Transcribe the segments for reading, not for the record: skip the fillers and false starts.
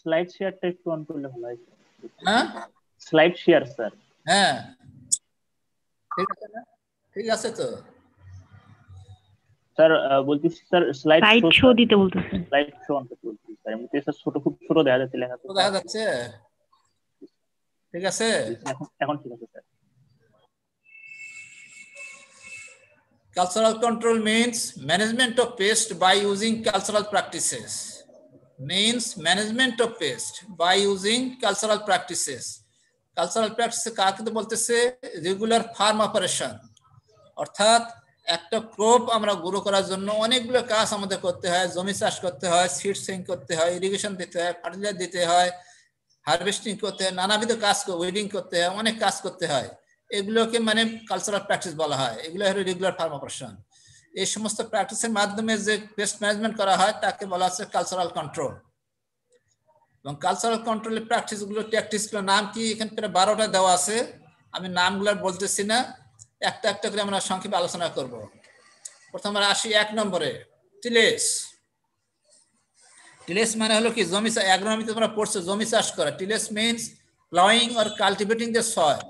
Slide শেয়ারটা একটু on করলে ভালো হয়। হ্যাঁ স্লাইড শেয়ার স্যার। হ্যাঁ ঠিক আছে না? ঠিক আছে তো স্যার বলতেছি স্যার স্লাইড শো দিতে বলতেছেন। স্লাইড শো অন করতে বলতেছি স্যার। এমনিতে স্যার ছোট, খুব ছোট দেখা যাচ্ছে লেখা। তো দেখা যাচ্ছে? ঠিক আছে, এখন ঠিক আছে sir. Cultural control means management of pest by using cultural practices. Means management of pest by using cultural practices. Cultural practice কাকে বলতেছে? Regular farm operation. অর্থাৎ একটা ক্রপ আমরা গ্রো করার জন্য অনেকগুলো কাজ আমাদের করতে হয়। জমি চাষ করতে হয়, সিড সেং করতে হয়, ইরিগেশন দিতে হয়, ফার্টিলাইজার দিতে হয়, হারভেস্টিং করতে হয়, নানাবিধ কাজ, উইডিং করতে হয়, অনেক কাজ করতে হয়। এগুলোকে মানে কালচারাল প্র্যাকটিস বলা হয়। এগুলো হলো রেগুলার ফার্ম অপারেশন। এই সমস্ত প্র্যাকটিসের মাধ্যমে যে পেস্ট ম্যানেজমেন্ট করা হয় তাকে বলা হচ্ছে কালচারাল কন্ট্রোল। এবং কালচারাল কন্ট্রোলের ট্যাকটিক্সগুলোর নাম কি? এখানে প্রায় 12টা দেওয়া আছে। আমি নামগুলো বলতেছি না, একটা একটা করে আমরা সংক্ষেপে আলোচনা করব। প্রথমে আসি 1 নম্বরে, টিলেস। টিলেস মানে হলো কি? জমি, অ্যাগ্রোনমিতে তোমরা পড়ছো জমি চাষ করা। Tillage means ploughing or cultivating the soil.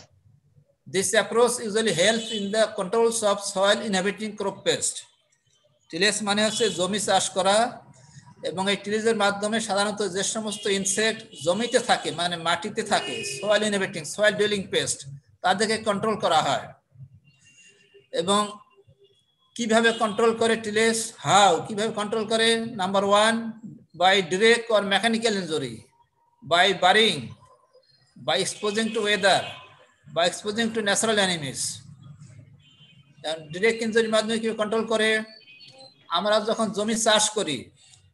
This approach usually helps in the controls of soil inhabiting crop pest. টিলেস মানে হচ্ছে জমি চাষ করা, এবং এই টিলেসের মাধ্যমে সাধারণত যে সমস্ত ইনসেক্ট জমিতে থাকে, মানে মাটিতে থাকে, সয়েল ইনহাবিটিং, সয়েল ডুয়েলিং পেস্ট, তাদেরকে কন্ট্রোল করা হয়। এবং কিভাবে কন্ট্রোল করে টিলেস? কিভাবে কন্ট্রোল করে? Number 1, by direct or mechanical injury, by burying, by exposing to weather, by exposing to natural enemies. Direct ইনজুরির মাধ্যমে কি কন্ট্রোল করে? আমরা যখন জমি চাষ করি,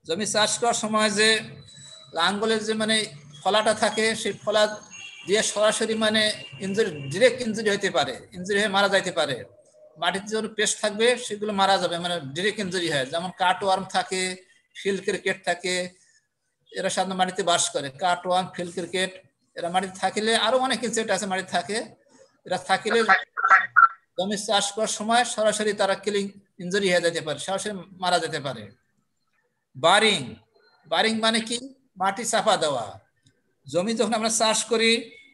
জমি চাষ করার সময় যে লাঙ্গলের যে মানে ফলাটা থাকে, সেই ফলা দিয়ে সরাসরি মানে ইনজুরি, ডিরেক্ট ইনজুরি হতে পারে, ইনজুরি হয়ে মারা যাইতে পারে। মাটিতে যখন পেস্ট থাকবে সেগুলো মারা যাবে, মানে ডিরেক্ট ইনজুরি হয়। যেমন কাটওয়ার্ম থাকে, ফিল্ড ক্রিকেট থাকে, এরা সাধারণত মাটিতে বাস করে। কাটওয়ার্ম, ফিল্ড ক্রিকেট, এরা মাটিতে থাকলে, আরো অনেক ইনসেক্ট আছে মাটিতে থাকে, এরা থাকলে জমি চাষ করার সময় সরাসরি তারা কিলিং ইনজুরি হয়ে যেতে পারে, সরাসরি মারা যেতে পারে। বারিং, বারিং মানে কি? মাটি চাপা দেওয়া। জমি যখন আমরা চাষ করি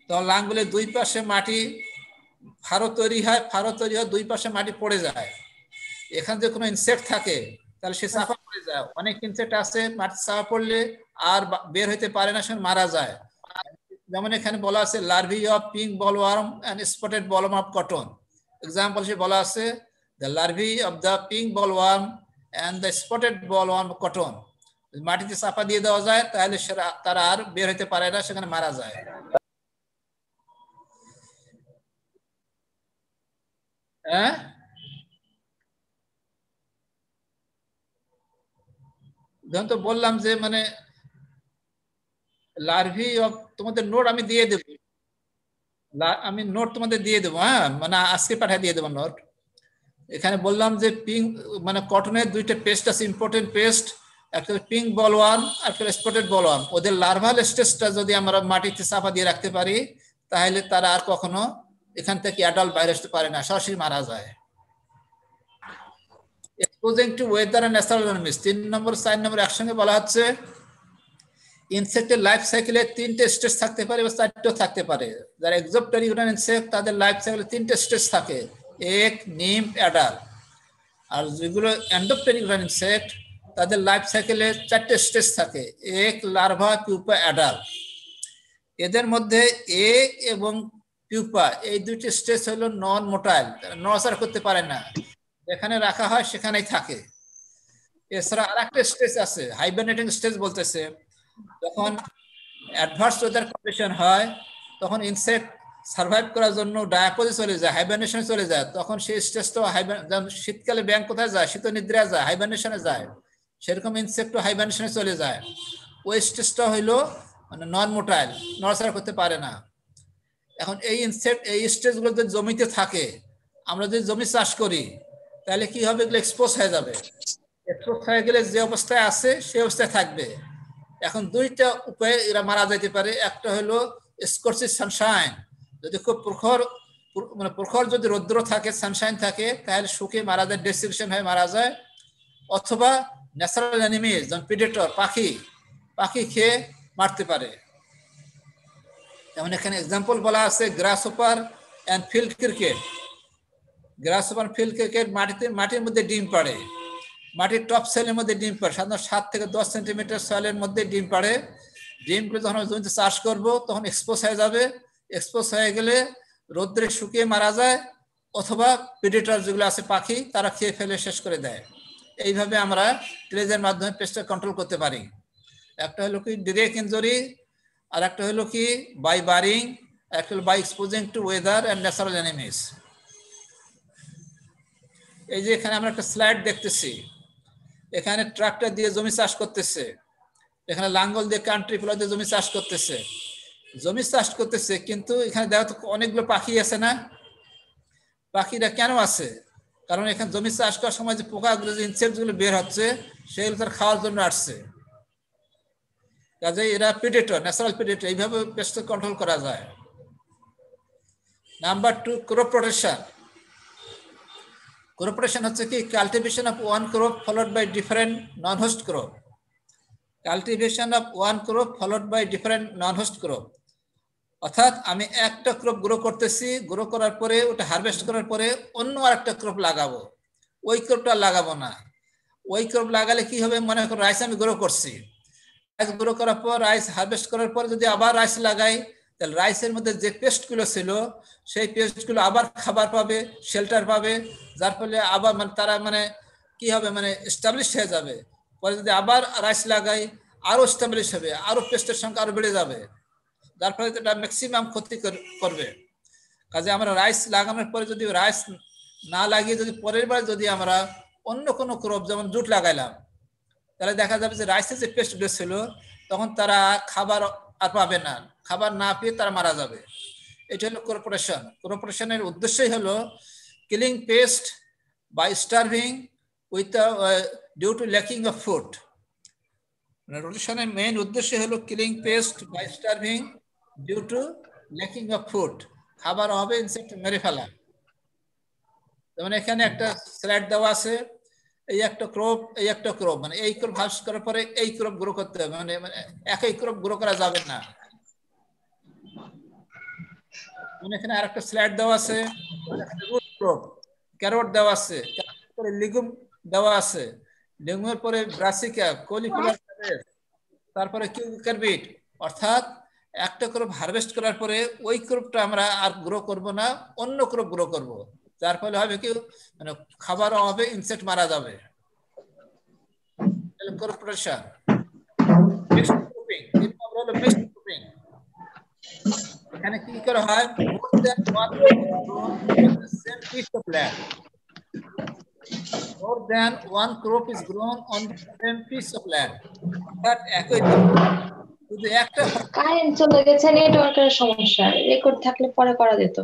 তখন লাঙ্গলের দুই পাশে মাটি ফাড়ো তৈরি হয়, ফাড়ো তৈরি হয়, দুই পাশে মাটি পড়ে যায়। এখানে যে কোনো ইনসেক্ট থাকে তাহলে সে চাপা পড়ে যায়। অনেক ইনসেক্ট আছে মাটি চাপা পড়লে আর বের হইতে পারে না, সে মারা যায়। যেমন এখানে বলা আছে larvae of pink bollworm and spotted bollworm of cotton. Example সে বলা আছে the larvae of the pink bollworm and the spotted bollworm of cotton. মাটিতে চাপা দিয়ে দেওয়া যায় তাহলে তারা আর বের হইতে পারে না, সেখানে মারা যায়। হ্যাঁ, যখন তো বললাম যে মানে লার্ভি অফ, তোমাদের নোট আমি দিয়ে দেব, আমি নোট তোমাদের দিয়ে দেবো। হ্যাঁ, মানে আজকে পাঠিয়ে দিয়ে দেবো নোট। এখানে বললাম যে পিঙ্ক মানে কটনের দুইটা পেস্ট আছে, ইম্পর্টেন্ট পেস্ট, একটা পিঙ্ক বলওয়ার্ম, একটা স্পটেড বলওয়ার্ম। ওদের লার্ভাল স্টেজটা যদি আমরা মাটিতে চাপা দিয়ে রাখতে পারি তাহলে তারা আর কখনো এখান থেকে অ্যাডাল্ট বাইরে আসতে পারে না, সরাসরি মারা যায়। Exposing to weather and natural enemies, 3 নম্বর 4 নম্বর একসঙ্গে বলা হচ্ছে। ইনসেক্টের লাইফ সাইকেলে 3টে স্টেজ থাকতে পারে বা 4টেও থাকতে পারে। যারা এক্সোপ্টেরিকুলার ইনসেক্ট তাদের লাইফ সাইকেলে 3টে স্টেজ থাকে, এক, নিম, অ্যাডাল। আর যেগুলো এন্ডোপ্টেরিকুলার ইনসেক্ট তাদের লাইফ সাইকেলে 4টে স্টেজ থাকে, এক, লার্ভা, পিউপা, অ্যাডাল। এদের মধ্যে এ এবং পিউপা এই দুইটি স্টেজ হলো নন মোটাইল, নড়াচড়া করতে পারে না, যেখানে রাখা হয় সেখানেই থাকে। এছাড়া আরেকটা স্টেজ আছে হাইবারনেটিং স্টেজ বলতেছে। যখন অ্যাডভার্স ওয়েদার কন্ডিশন হয় তখন ইনসেক্ট সার্ভাইভ করার জন্য ডায়াপোজে চলে যায়, হাইবারনেশনে চলে যায়। তখন সেই স্টেজটা শীতকালে ব্যাং কোথায় যায়? শীত নিদ্রা যায়, হাইবারনেশনে যায়। সেরকম ইনসেক্টও হাইবারনেশনে চলে যায়। ওই স্টেজটা হইলো মানে নন মোটাইল, নড়াচড়া করতে পারে না। এখন এই ইনসেক্ট এই স্টেজগুলো যদি জমিতে থাকে, আমরা যদি জমি চাষ করি তাহলে কি হবে? এগুলো এক্সপোজ হয়ে যাবে। এক্সপোজ হয়ে গেলে যে অবস্থায় আছে সেই অবস্থায় থাকবে। এখন দুইটা উপায়ে এরা মারা যেতে পারে। একটা হলো স্কর্চিং সানশাইন, যদি খুব প্রখর যদি রৌদ্র থাকে, সানশাইন থাকে, তাহলে শুকিয়ে মারা যায়, ডেসিকেশন হয়ে মারা যায়। অথবা ন্যাচারাল এনিমিজ যেমন প্রিডেটর, পাখি খেয়ে মারতে পারে। যেমন এখানে এক্সাম্পল বলা আছে grasshopper and field cricket. Grasshopper field cricket মাটির মধ্যে ডিম পাড়ে, মাটির টপ সয়েলের মধ্যে ডিম পাড়ে, সাধারণত 7 থেকে 10 সেন্টিমিটার সয়েলের মধ্যে ডিম পাড়ে। ডিমগুলো যখন জমিতে চাষ করব তখন এক্সপোজ হয়ে যাবে, এক্সপোজ হয়ে গেলে রোদ্রে শুকিয়ে মারা যায়, অথবা প্রেডেটর যেগুলো আছে পাখি তারা খেয়ে ফেলে শেষ করে দেয়। এইভাবে আমরা টিলেজের মাধ্যমে পেস্টটা কন্ট্রোল করতে পারি। একটা হলো কি ডিরেক্ট ইনজুরি, আর একটা হলো কি বাই বারিং, একটা হলো by exposing to weather and natural enemies. এই যে এখানে আমরা একটা স্লাইড দেখতেছি, এখানে ট্রাক্টর দিয়ে জমি চাষ করতেছে, এখানে লাঙ্গল দিয়ে কান্ট্রি প্লাউ দিয়ে জমি চাষ করতেছে, জমি চাষ করতেছে, কিন্তু এখানে দেখো তো অনেকগুলো পাখি আছে না? পাখিরা কেন আছে? কারণ এখানে জমি চাষ করার সময় যে পোকাগুলো, যে ইনসেক্টগুলো বের হচ্ছে সেগুলো তার খাওয়ার জন্য আসছে। কাজে এরা প্রেডেটর, ন্যাচারাল প্রেডেটর, এইভাবে পেস্ট কন্ট্রোল করা যায়। Number 2, crop protection. Crop protection হচ্ছে কি cultivation of one crop followed by different non host crop. Cultivation of one crop followed by different non host crop, অর্থাৎ আমি একটা ক্রপ গ্রো করতেছি, grow করার পরে ওটা হারভেস্ট করার পরে অন্য আরেকটা ক্রপ লাগাবো, ওই ক্রপটা লাগাবো না। ওই ক্রপ লাগালে কি হবে, মনে করো রাইস আমি গ্রো করছি, রাইস গ্রো করার পর, রাইস হারভেস্ট করার পর যদি আবার রাইস লাগাই, তাহলে রাইসের মধ্যে যে পেস্টগুলো ছিল সেই পেস্টগুলো আবার খাবার পাবে, শেল্টার পাবে, যার ফলে আবার মানে তারা মানে কি হবে, মানে এস্টাবলিশ হয়ে যাবে। পরে যদি আবার রাইস লাগাই আরো এস্টাবলিশ হবে, আরো পেস্টের সংখ্যা আরো বেড়ে যাবে, যার ফলে এটা ম্যাক্সিমাম ক্ষতি করবে। কাজে আমরা রাইস লাগানোর পরে যদি রাইস না লাগিয়ে যদি পরের বার যদি আমরা অন্য কোনো ক্রপ যেমন জুট লাগাইলাম, তাহলে দেখা যাবে যে রাইসের যে পেস্টগুলো ছিল তখন তারা খাবার আর পাবে না, খাবার না পেয়ে তারা মারা যাবে। এটা হলো কর্পোরেশন। কর্পোরেশনের উদ্দেশ্যই হলো killing pest by starving with due to lacking of food. রোটেশনের মেইন উদ্দেশ্য হলো killing pest by starving due to lacking of food, খাবার অভাবে ইনসেক্ট মেরে ফেলা। যেমন এখানে একটা স্লাইড দেওয়া আছে, এই একটা ক্রপ, এই একটা ক্রপ, মানে এই ক্রপ হার্ভেস্ট করার পরে এই ক্রপ গ্রো করতে হবে, মানে একই ক্রপ গ্রো করা যাবে না। মানে এখানে আরেকটা স্লাইড দেওয়া আছে, রুট ক্রপ, ক্যারট দেওয়া আছে, পরে লিগুম দেওয়া আছে, লিগুমের পরে ব্রাসিকা, কলিফ্লাওয়ার, তারপরে কিউকার বিট। অর্থাৎ একটা ক্রপ হারভেস্ট করার পরে ওই ক্রপটা আমরা আর গ্রো করব না, অন্য ক্রপ গ্রো করব, যার ফলে হবে কি মানে খাবার অভাবে ইনসেক্ট মারা যাবে। কর্পোরেশন মিক্সড ক্রপিং, হলো মিক্সড ক্রপিং। এখানে কি করা হয়, more than one same piece of land, more than one crop is grown on the same piece of land, অর্থাৎ একই শুধু একটা কারেন্ট চলে গেছে, নেটওয়ার্কের সমস্যা, রেকর্ড থাকলে পরে করা যেত।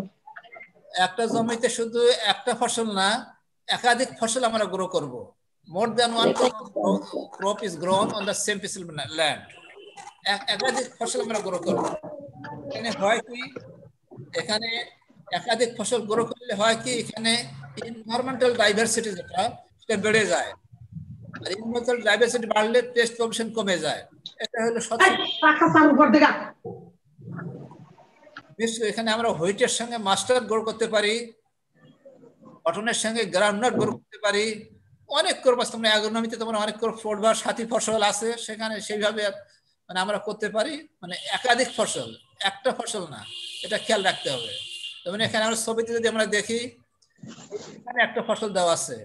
একটা জমিতে শুধু একটা ফসল না, একাধিক ফসল আমরা গ্রো করব। more than one crop is grown on the same piece of land, একাধিক ফসল আমরা গ্রো করব। এখানে হয় কি, এখানে একাধিক ফসল গ্রো করলে হয় কি, এখানে এনভায়রনমেন্টাল ডাইভার্সিটি যেটা সেটা বেড়ে যায়, আর এনভায়রনমেন্টাল ডাইভার্সিটি বাড়লে পেস্ট পপুলেশন কমে যায়। এটা হলো এখানে আমরা হোইটের সঙ্গে মাস্টার্ড গ্রো করতে পারি, কটনের সঙ্গে গ্রাউন্ডনাট গ্রো করতে পারি, অনেক ক্রপ আছে। তোমরা অ্যাগ্রোনমিতে তোমরা অনেক ক্রপ বা সাথী ফসল আছে, সেখানে সেইভাবে মানে আমরা করতে পারি, মানে একাধিক ফসল, একটা ফসল না, এটা খেয়াল রাখতে হবে। যেমন এখানে আমরা ছবিতে যদি আমরা দেখি, এখানে একটা ফসল দেওয়া আছে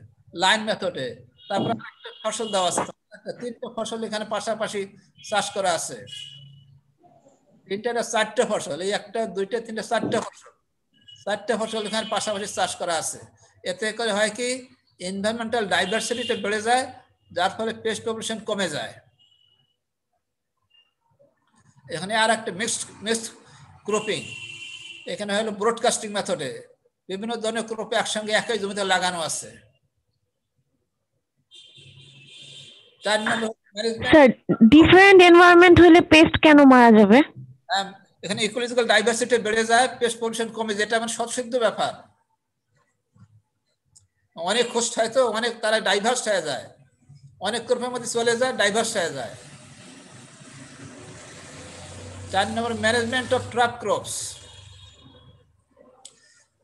লাইন মেথডে, তারপর একটা ফসল দেওয়া আছে, তিনটা ফসল এখানে পাশাপাশি চাষ করা আছে, তিনটা চারটা ফসল, এই একটা দুইটা তিনটা চারটা ফসল, চারটা ফসল এখানে পাশাপাশি চাষ করা আছে। এতে করে হয় কি, এনভায়রনমেন্টাল ডাইভার্সিটিটা বেড়ে যায়, যার ফলে পেস্ট পপুলেশন কমে যায়। এখানে আর একটা মিক্সড ক্রপিং, এখানে হলো ব্রডকাস্টিং মেথডে বিভিন্ন ধরনের ক্রপ একসঙ্গে একই জমিতে লাগানো আছে। স্যার, ডিফারেন্ট এনভায়রনমেন্ট হলে পেস্ট কেন মারা যাবে? এখানে ইকোলজিক্যাল ডাইভার্সিটি বেড়ে যায়, পেস্ট পপুলেশন কমে, যেটা মানে স্বতঃসিদ্ধ ব্যাপার। অনেক হোস্ট হয় তো, অনেক তারা ডাইভার্স হয়ে যায়, অনেক ক্রপের মধ্যে চলে যায়, ডাইভার্স হয়ে যায়। 4 number management of trap crops.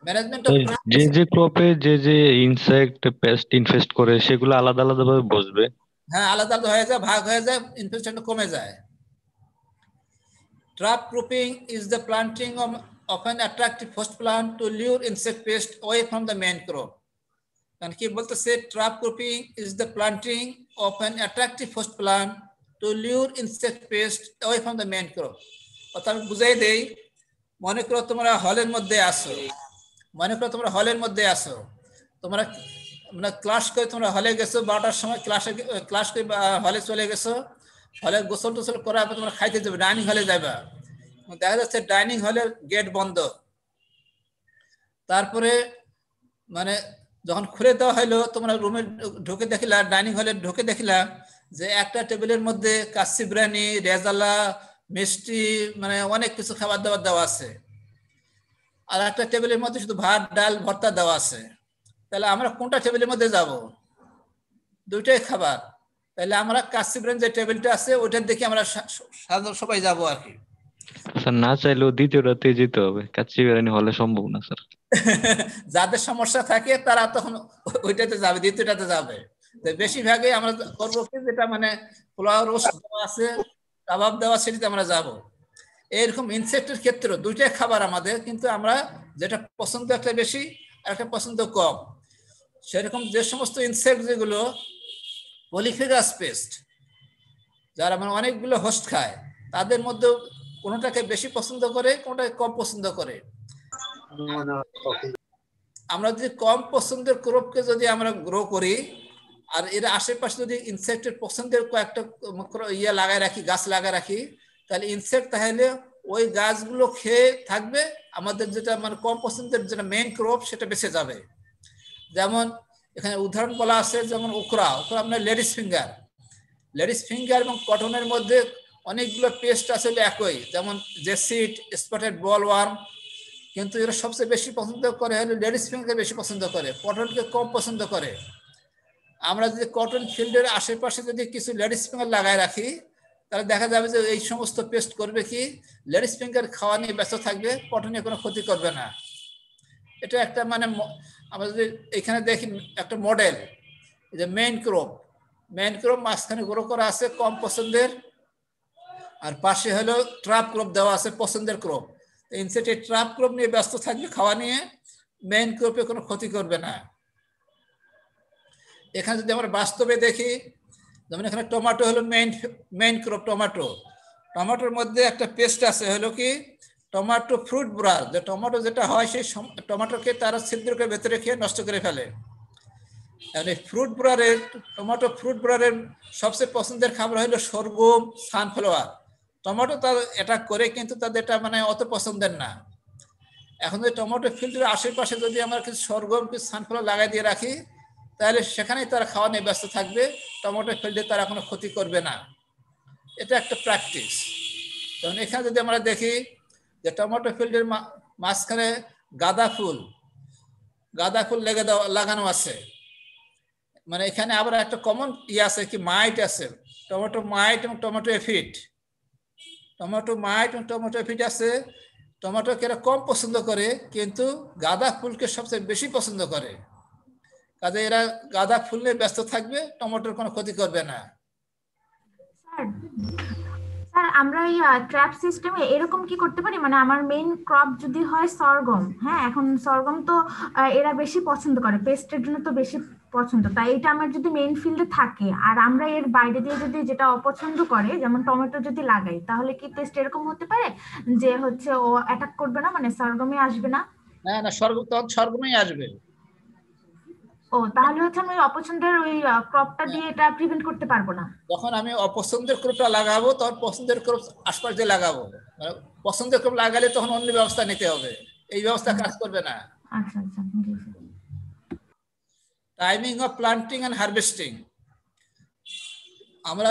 Management of যে যে ক্রপে যে যে ইনসেক্ট পেস্ট ইনফেস্ট করে সেগুলো আলাদা আলাদা ভাবে বসবে। হ্যাঁ, আলাদা আলাদা হয়ে যায়, ভাগ হয়ে যায়, ইনফেকশন কমে যায়। Trap cropping is the planting of an attractive host plant to lure insect pest away from the main crop. And কি বলতেছে, trap cropping is the planting of an attractive host plant to lure insect pest away from the main crop. অর্থাৎ আমি বুঝাই দেই, মনে করো তোমরা হলের মধ্যে আসো, তোমরা মানে ক্লাস করে তোমরা হলে গেছো, 12টার সময় ক্লাস করে হলে চলে গেছো, হলে গোসল টোসল করার পর তোমরা খাইতে যাবে, ডাইনিং হলে যাবে, দেখা যাচ্ছে ডাইনিং হলের গেট বন্ধ। তারপরে মানে যখন খুলে দেওয়া হলো, তোমরা রুমে ঢুকে দেখিলা, ডাইনিং হলে ঢুকে দেখিলা যে একটা টেবিলের মধ্যে কাচ্চি বিরিয়ানি, রেজালা, মিষ্টি, মানে অনেক কিছু খাবার দাবার দেওয়া আছে, আর একটা টেবিলের মধ্যে শুধু ভাত ডাল ভর্তা দেওয়া আছে। তাহলে আমরা কোনটা টেবিলের মধ্যে যাব? দুইটাই খাবার। তাহলে আমরা কাচ্চি বিরিয়ানি যে টেবিলটা আছে ওইটার দেখে আমরা সাধারণ সবাই যাবো আর কি। স্যার না চাইলেও দ্বিতীয়টাতে যেতে হবে, কাচ্চি বিরিয়ানি হলে সম্ভব না স্যার। যাদের সমস্যা থাকে তারা তখন ওইটাতে যাবে, দ্বিতীয়টাতে যাবে। বেশিরভাগই আমরা করবো কি, যেটা মানে পোলাও রোস্ট দেওয়া আছে, কাবাব দেওয়া, সেটাতে আমরা যাব। এরকম ইনসেক্টের ক্ষেত্রে দুইটাই খাবার আমাদের, কিন্তু আমরা যেটা পছন্দ একটা বেশি আর একটা পছন্দ কম। সেরকম যে সমস্ত ইনসেক্ট যেগুলো পলিফেগাস পেস্ট, যারা মানে অনেকগুলো হোস্ট খায়, তাদের মধ্যে কোনোটাকে বেশি পছন্দ করে, কোনোটাকে কম পছন্দ করে। আমরা যদি কম পছন্দের ক্রপকে যদি আমরা গ্রো করি, আর এর আশেপাশে যদি ইনসেক্টের পছন্দের কয়েকটা লাগায় রাখি, গাছ লাগায় রাখি, তাহলে ইনসেক্ট তাহলে ওই গাছগুলো খেয়ে থাকবে, আমাদের যেটা মানে কম পছন্দের যেটা মেইন ক্রপ সেটা বেঁচে যাবে। যেমন এখানে উদাহরণ বলা আছে, যেমন ওকরা আপনার লেডিস ফিঙ্গার এবং কটনের মধ্যে অনেকগুলো পেস্ট আছে একই, যেমন জেসিড, স্পটেড বলওয়ার্ম, কিন্তু এরা সবচেয়ে বেশি পছন্দ করে হলো লেডিস ফিঙ্গারকে বেশি পছন্দ করে, কটনকে কম পছন্দ করে। আমরা যদি কটন ফিল্ডের আশেপাশে যদি কিছু লেডিস ফিঙ্গার লাগায় রাখি, তাহলে দেখা যাবে যে এই সমস্ত পেস্ট করবে কি, লেডিস ফিঙ্গার খাওয়া নিয়ে ব্যস্ত থাকবে, কটনে কোনো ক্ষতি করবে না। এটা একটা মানে আমরা যদি এখানে দেখি একটা মডেল, যে মেইন ক্রপ মাঝখানে গ্রো করা আছে কম পছন্দের, আর পাশে হলো ট্রাপ ক্রপ দেওয়া আছে পছন্দের ক্রপ। ইনসেক্ট এই ট্রাপ ক্রপ নিয়ে ব্যস্ত থাকবে, খাওয়া নিয়ে, মেইন ক্রপে কোনো ক্ষতি করবে না। এখানে যদি আমরা বাস্তবে দেখি, যেমন এখানে টমেটো হলো মেইন ক্রপ, টমেটোর মধ্যে একটা পেস্ট আছে হলো কি টমেটো ফ্রুট ব্রার, যে টমেটো যেটা হয় সেই টমেটোকে তারা ছিদ্র করে ভেতরে খেয়ে নষ্ট করে ফেলে। টমেটো ফ্রুট ব্রারের সবচেয়ে পছন্দের খাবার হলো সরগম, সানফ্লাওয়ার। টমেটো তার অ্যাটাক করে, কিন্তু তাদের এটা মানে অত পছন্দের না। এখন যদি টমেটো ফিল্ডের আশেপাশে যদি আমরা কিছু সরগম, কিছু সানফ্লাওয়ার লাগাই দিয়ে রাখি, তাহলে সেখানেই তারা খাওয়া নিয়ে ব্যস্ত থাকবে, টমেটো ফিল্ডে তারা কোনো ক্ষতি করবে না। এটা একটা প্র্যাকটিস। কারণ এখানে যদি আমরা দেখি যে টমেটো ফিল্ডের মাঝখানে গাঁদা ফুল লাগানো আছে, মানে এখানে আবার একটা কমন আছে কি, মাইট আছে, টমেটো মাইট এবং টমেটো এফিড আছে। টমেটোকে এরা কম পছন্দ করে, কিন্তু গাঁদা ফুলকে সবচেয়ে বেশি পছন্দ করে, কাজে এরা গাঁদা ফুল নিয়ে ব্যস্ত থাকবে, টমেটোর কোনো ক্ষতি করবে না। স্যার আমরা এই ট্র্যাপ সিস্টেমে এরকম কি করতে পারি, মানে আমার মেইন ক্রপ যদি হয় সরগম, হ্যাঁ এখন সরগম তো এরা বেশি পছন্দ করে, পেস্টের জন্য তো বেশি পছন্দ, তাই এটা আমার যদি মেইন ফিল্ডে থাকে, আর আমরা এর বাইরে দিয়ে যদি যেটা অপছন্দ করে যেমন টমেটো যদি লাগাই, তাহলে কি পেস্ট এরকম হতে পারে যে হচ্ছে ও অ্যাটাক করবে না, মানে সরগমে আসবে না? না, সরগমেই আসবে। ও তাহলে হচ্ছে আমি অপছন্দের ওই ক্রপটা দিয়ে এটা প্রিভেন্ট করতে পারবো না। যখন আমি অপছন্দের ক্রপটা লাগাবো, তখন পছন্দের ক্রপ আশপাশ দিয়ে লাগাবো। পছন্দের ক্রপ লাগালে তখন অন্য ব্যবস্থা নিতে হবে, এই ব্যবস্থা কাজ করবে না। আচ্ছা। Timing of planting and harvesting, আমরা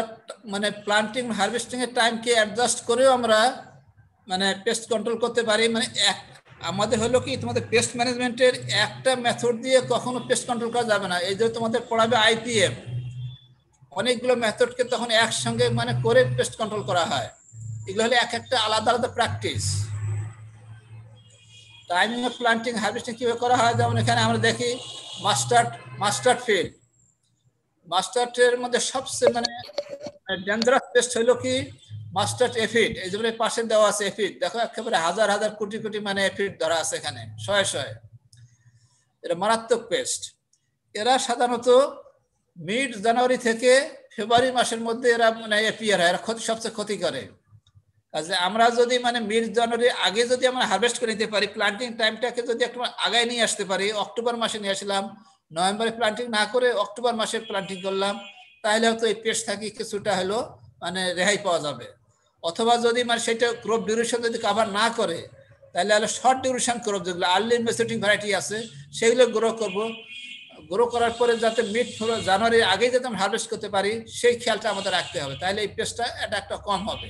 মানে প্লান্টিং হারভেস্টিং এর টাইমকে অ্যাডজাস্ট করেও আমরা মানে পেস্ট কন্ট্রোল করতে পারি। মানে আমাদের হলো কি, তোমাদের পেস্ট ম্যানেজমেন্টের একটা মেথড দিয়ে কখনো পেস্ট কন্ট্রোল করা যাবে না। এই যে তোমাদের পড়াবে IPM, অনেকগুলো মেথডকে তখন একসঙ্গে মানে করে পেস্ট কন্ট্রোল করা হয়। এগুলো হলো এক একটা আলাদা আলাদা practice. Timing of planting harvesting কিভাবে করা হয়, যেমন এখানে আমরা দেখি মাস্টার্ড ফিল্ড। মাস্টার্ডের মধ্যে সবচেয়ে মানে ডেঞ্জারাস পেস্ট হলো কি মাস্টার্ড এফিড। এই যে পাশে দেওয়া আছে এফিড, দেখো একেবারে হাজার হাজার কোটি কোটি মানে এফিড ধরা আছে এখানে, শয়ে শয়ে। এটা মারাত্মক পেস্ট। এরা সাধারণত মিড জানুয়ারি থেকে ফেব্রুয়ারি মাসের মধ্যে এরা মানে এপিয়ার হয়, এরা সবচেয়ে ক্ষতি করে। কাজে আমরা যদি মানে মিড জানুয়ারি আগে যদি আমরা হারভেস্ট করে নিতে পারি, প্লান্টিং টাইমটাকে যদি একটু আগায় নিয়ে আসতে পারি, অক্টোবর মাসে নিয়ে আসলাম, নভেম্বরে প্লান্টিং না করে অক্টোবর মাসে প্লান্টিং করলাম, তাহলে হয়তো এই পেস্ট থাকি কিছুটা হলো মানে রেহাই পাওয়া যাবে। অথবা যদি মানে সেটা ক্রপ ডিউরেশন যদি কভার না করে, তাহলে হলো শর্ট ডিউরেশন ক্রপ যেগুলো আর্লি ম্যাচুরিটিং ভ্যারাইটি আছে সেগুলো গ্রো করব। গ্রো করার পরে যাতে মিড জানুয়ারির আগেই যাতে আমরা হারভেস্ট করতে পারি সেই খেয়ালটা আমাদের রাখতে হবে, তাহলে এই পেস্টটা এটা একটা কম হবে।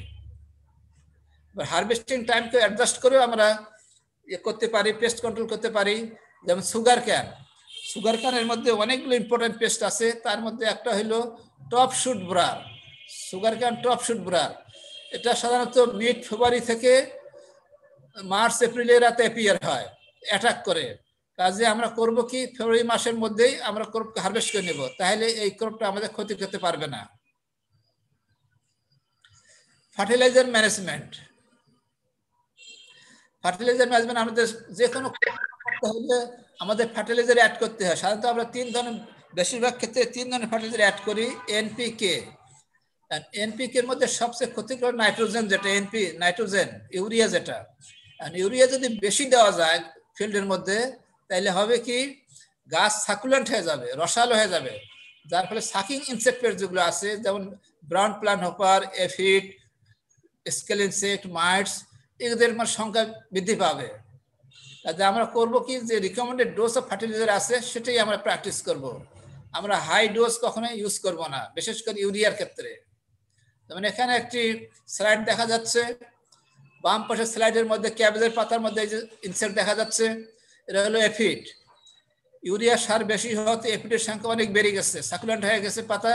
হারভেস্টিং টাইমকে অ্যাডজাস্ট করেও আমরা করতে পারি, পেস্ট কন্ট্রোল করতে পারি। যেমন সুগার ক্যানের মধ্যে অনেকগুলো ইম্পর্টেন্ট পেস্ট আছে, তার মধ্যে একটা হলো top shoot Brar. Sugar cane top shoot Brar, এটা সাধারণত মিড ফেব্রুয়ারি থেকে মার্চ এপ্রিলের রাতে অ্যাপিয়ার হয়, অ্যাটাক করে। কাজে আমরা করব কি ফেব্রুয়ারি মাসের মধ্যেই আমরা ক্রপকে হারভেস্ট করে নেব, তাহলে এই ক্রপটা আমাদের ক্ষতি করতে পারবে না। ফার্টিলাইজার ম্যানেজমেন্ট আমাদের যে কোনো করতে হলে আমাদের ফার্টিলাইজার অ্যাড করতে হয়। সাধারণত আমরা বেশিরভাগ ক্ষেত্রে 3 ধরনের ফার্টিলাইজার অ্যাড করি। এনপিকে এর মধ্যে সবচেয়ে ক্ষতিকর নাইট্রোজেন, যেটা নাইট্রোজেন, ইউরিয়া যেটা। ইউরিয়া যদি বেশি দেওয়া যায় ফিল্ডের মধ্যে, তাহলে হবে কি গাছ সাকুলেন্ট হয়ে যাবে, রসালো হয়ে যাবে, যার ফলে সাকিং ইনসেক্ট পেস্ট যেগুলো আছে যেমন brown plant hopper, aphid, scale insect, mites, এদের সংখ্যা বৃদ্ধি পাবে। তাতে আমরা করব কি যে রিকমেন্ডেড ডোজ অফ ফার্টিলাইজার আছে সেটাই আমরা প্র্যাকটিস করব। আমরা হাই ডোজ কখনো ইউজ করব না, বিশেষ করে ইউরিয়ার ক্ষেত্রে। যেমন এখানে একটি স্লাইড দেখা যাচ্ছে, বাম পাশের স্লাইডের মধ্যে ক্যাবেজের পাতার মধ্যে এই যে ইনসেক্ট দেখা যাচ্ছে, এটা হলো এফিড। ইউরিয়া সার বেশি হওয়াতে এফিডের সংখ্যা অনেক বেড়ে গেছে, সাকুলেন্ট হয়ে গেছে পাতা,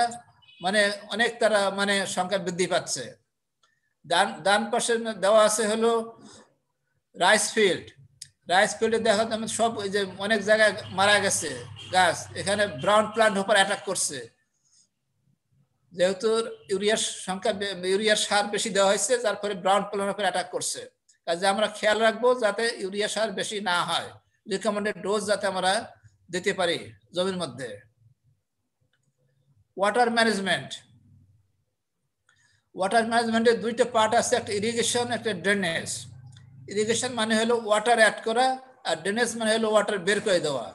মানে অনেক তারা মানে সংখ্যা বৃদ্ধি পাচ্ছে। ডান পাশে দেওয়া আছে হলো রাইস ফিল্ডে দেখা যাচ্ছে সব ওই যে অনেক জায়গায় মারা গেছে গাছ, এখানে ব্রাউন প্লান্ট হপার অ্যাটাক করছে, যেহেতু ইউরিয়ার সার বেশি দেওয়া হয়েছে, যার ফলে ব্রাউন প্লান্ট হপার অ্যাটাক করছে। কাজে আমরা খেয়াল রাখবো যাতে ইউরিয়া সার বেশি না হয়, রিকমেন্ডেড ডোজ যাতে আমরা দিতে পারি জমির মধ্যে। ওয়াটার ম্যানেজমেন্টের দুইটা পার্ট আছে, একটা ইরিগেশন, একটা ড্রেনেজ। ইরিগেশন মানে হলো ওয়াটার অ্যাড করা, আর ড্রেনেজ মানে হলো ওয়াটার বের করে দেওয়া।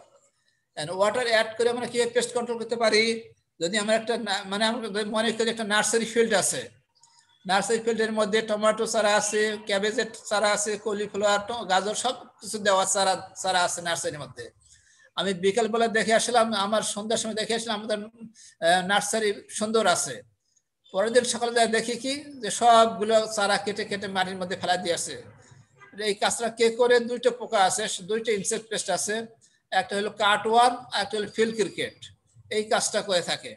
ওয়াটার অ্যাড করে আমরা কিভাবে পেস্ট কন্ট্রোল করতে পারি, যদি আমরা একটা মানে আমরা মনে করি একটা নার্সারি ফিল্ড আছে, নার্সারি ফিল্ডের মধ্যে টমেটো চারা আছে, ক্যাবেজের চারা আছে, কলিফ্লাওয়ার, গাজর, সব কিছু দেওয়া চারা আছে নার্সারির মধ্যে। আমি বিকেলবেলা দেখে আসলাম, আমার সন্ধ্যার সময় দেখে আসলাম আমাদের নার্সারি সুন্দর আছে। পরের দিন সকালে দেখি কি যে সবগুলো চারা কেটে কেটে মাটির মধ্যে ফেলা দিয়েছে। এই কাজটা কে করে? দুইটা পোকা আছে, দুইটা ইনসেক্ট পেস্ট আছে, একটা হলো কাটওয়ার্ম, একটা হলো ফিল্ড ক্রিকেট। এই কাজটা করে থাকে।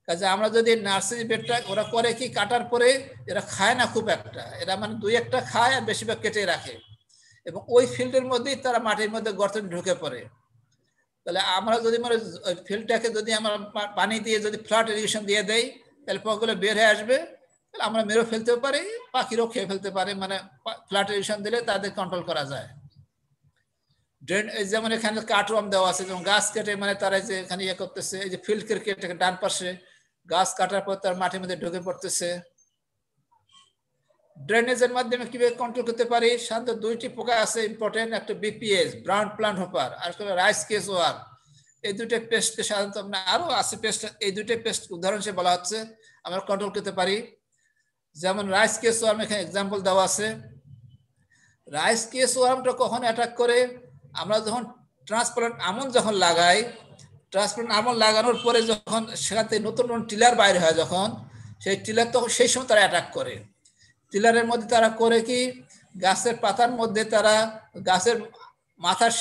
কাজে আমরা যদি নার্সারি বেডটা ওরা করে কি, কাটার পরে এরা খায় না খুব একটা, এরা মানে 2-1টা খায় আর বেশিরভাগ কেটে রাখে, এবং ওই ফিল্ডের মধ্যেই তারা মাটির মধ্যে গর্তে ঢুকে পড়ে। তাহলে আমরা যদি মানে ওই ফিল্ডটাকে যদি আমরা পানি দিয়ে যদি ফ্লাড ইরিগেশন দিয়ে দেই, তাহলে পোকাগুলো বের হয়ে আসবে, তাহলে আমরা মেরে ফেলতেও পারি, পাখিরও খেয়ে ফেলতে পারে। মানে ফ্লাড ইরিগেশন দিলে তাদের কন্ট্রোল করা যায়। ড্রেন যেমন এখানে কাটওয়ার্ম দেওয়া আছে, যেমন গাছ কেটে মানে তারা যে এখানে ইয়ে করতেছে, এই যে ফিল্ড ক্রিকেট ডান পাশে গাছ কাটার পর তার মাটির মধ্যে ঢুকে পড়তেছে। ড্রেনেজের মাধ্যমে কিভাবে কন্ট্রোল করতে পারি? সাধারণত দুইটি পোকা আছে ইম্পর্টেন্ট, একটা বিপিএস, ব্রাউন প্লান্ট হপার, আর একটা রাইস কেস ওয়ার্ম। এই দুটো পেস্টকে সাধারণত আরো আছে পেস্ট, এই দুটো পেস্ট উদাহরণ হিসেবে বলা হচ্ছে, আমরা কন্ট্রোল করতে পারি। যেমন রাইস কেস ওয়ার্ম এখানে এক্সাম্পল দেওয়া আছে। রাইস কেস ওয়ার্মটা কখন অ্যাটাক করে? আমরা যখন ট্রান্সপ্লান্ট আমন যখন লাগাই, ট্রান্সপ্লান্ট আমন লাগানোর পরে যখন সেখান থেকে নতুন নতুন টিলার বাইরে হয়, যখন সেই টিলার তখন সেই সময় তারা অ্যাটাক করে। টিলারের মধ্যে তারা করে কি, গাছের পাতার মধ্যে তারা গাছের মাথার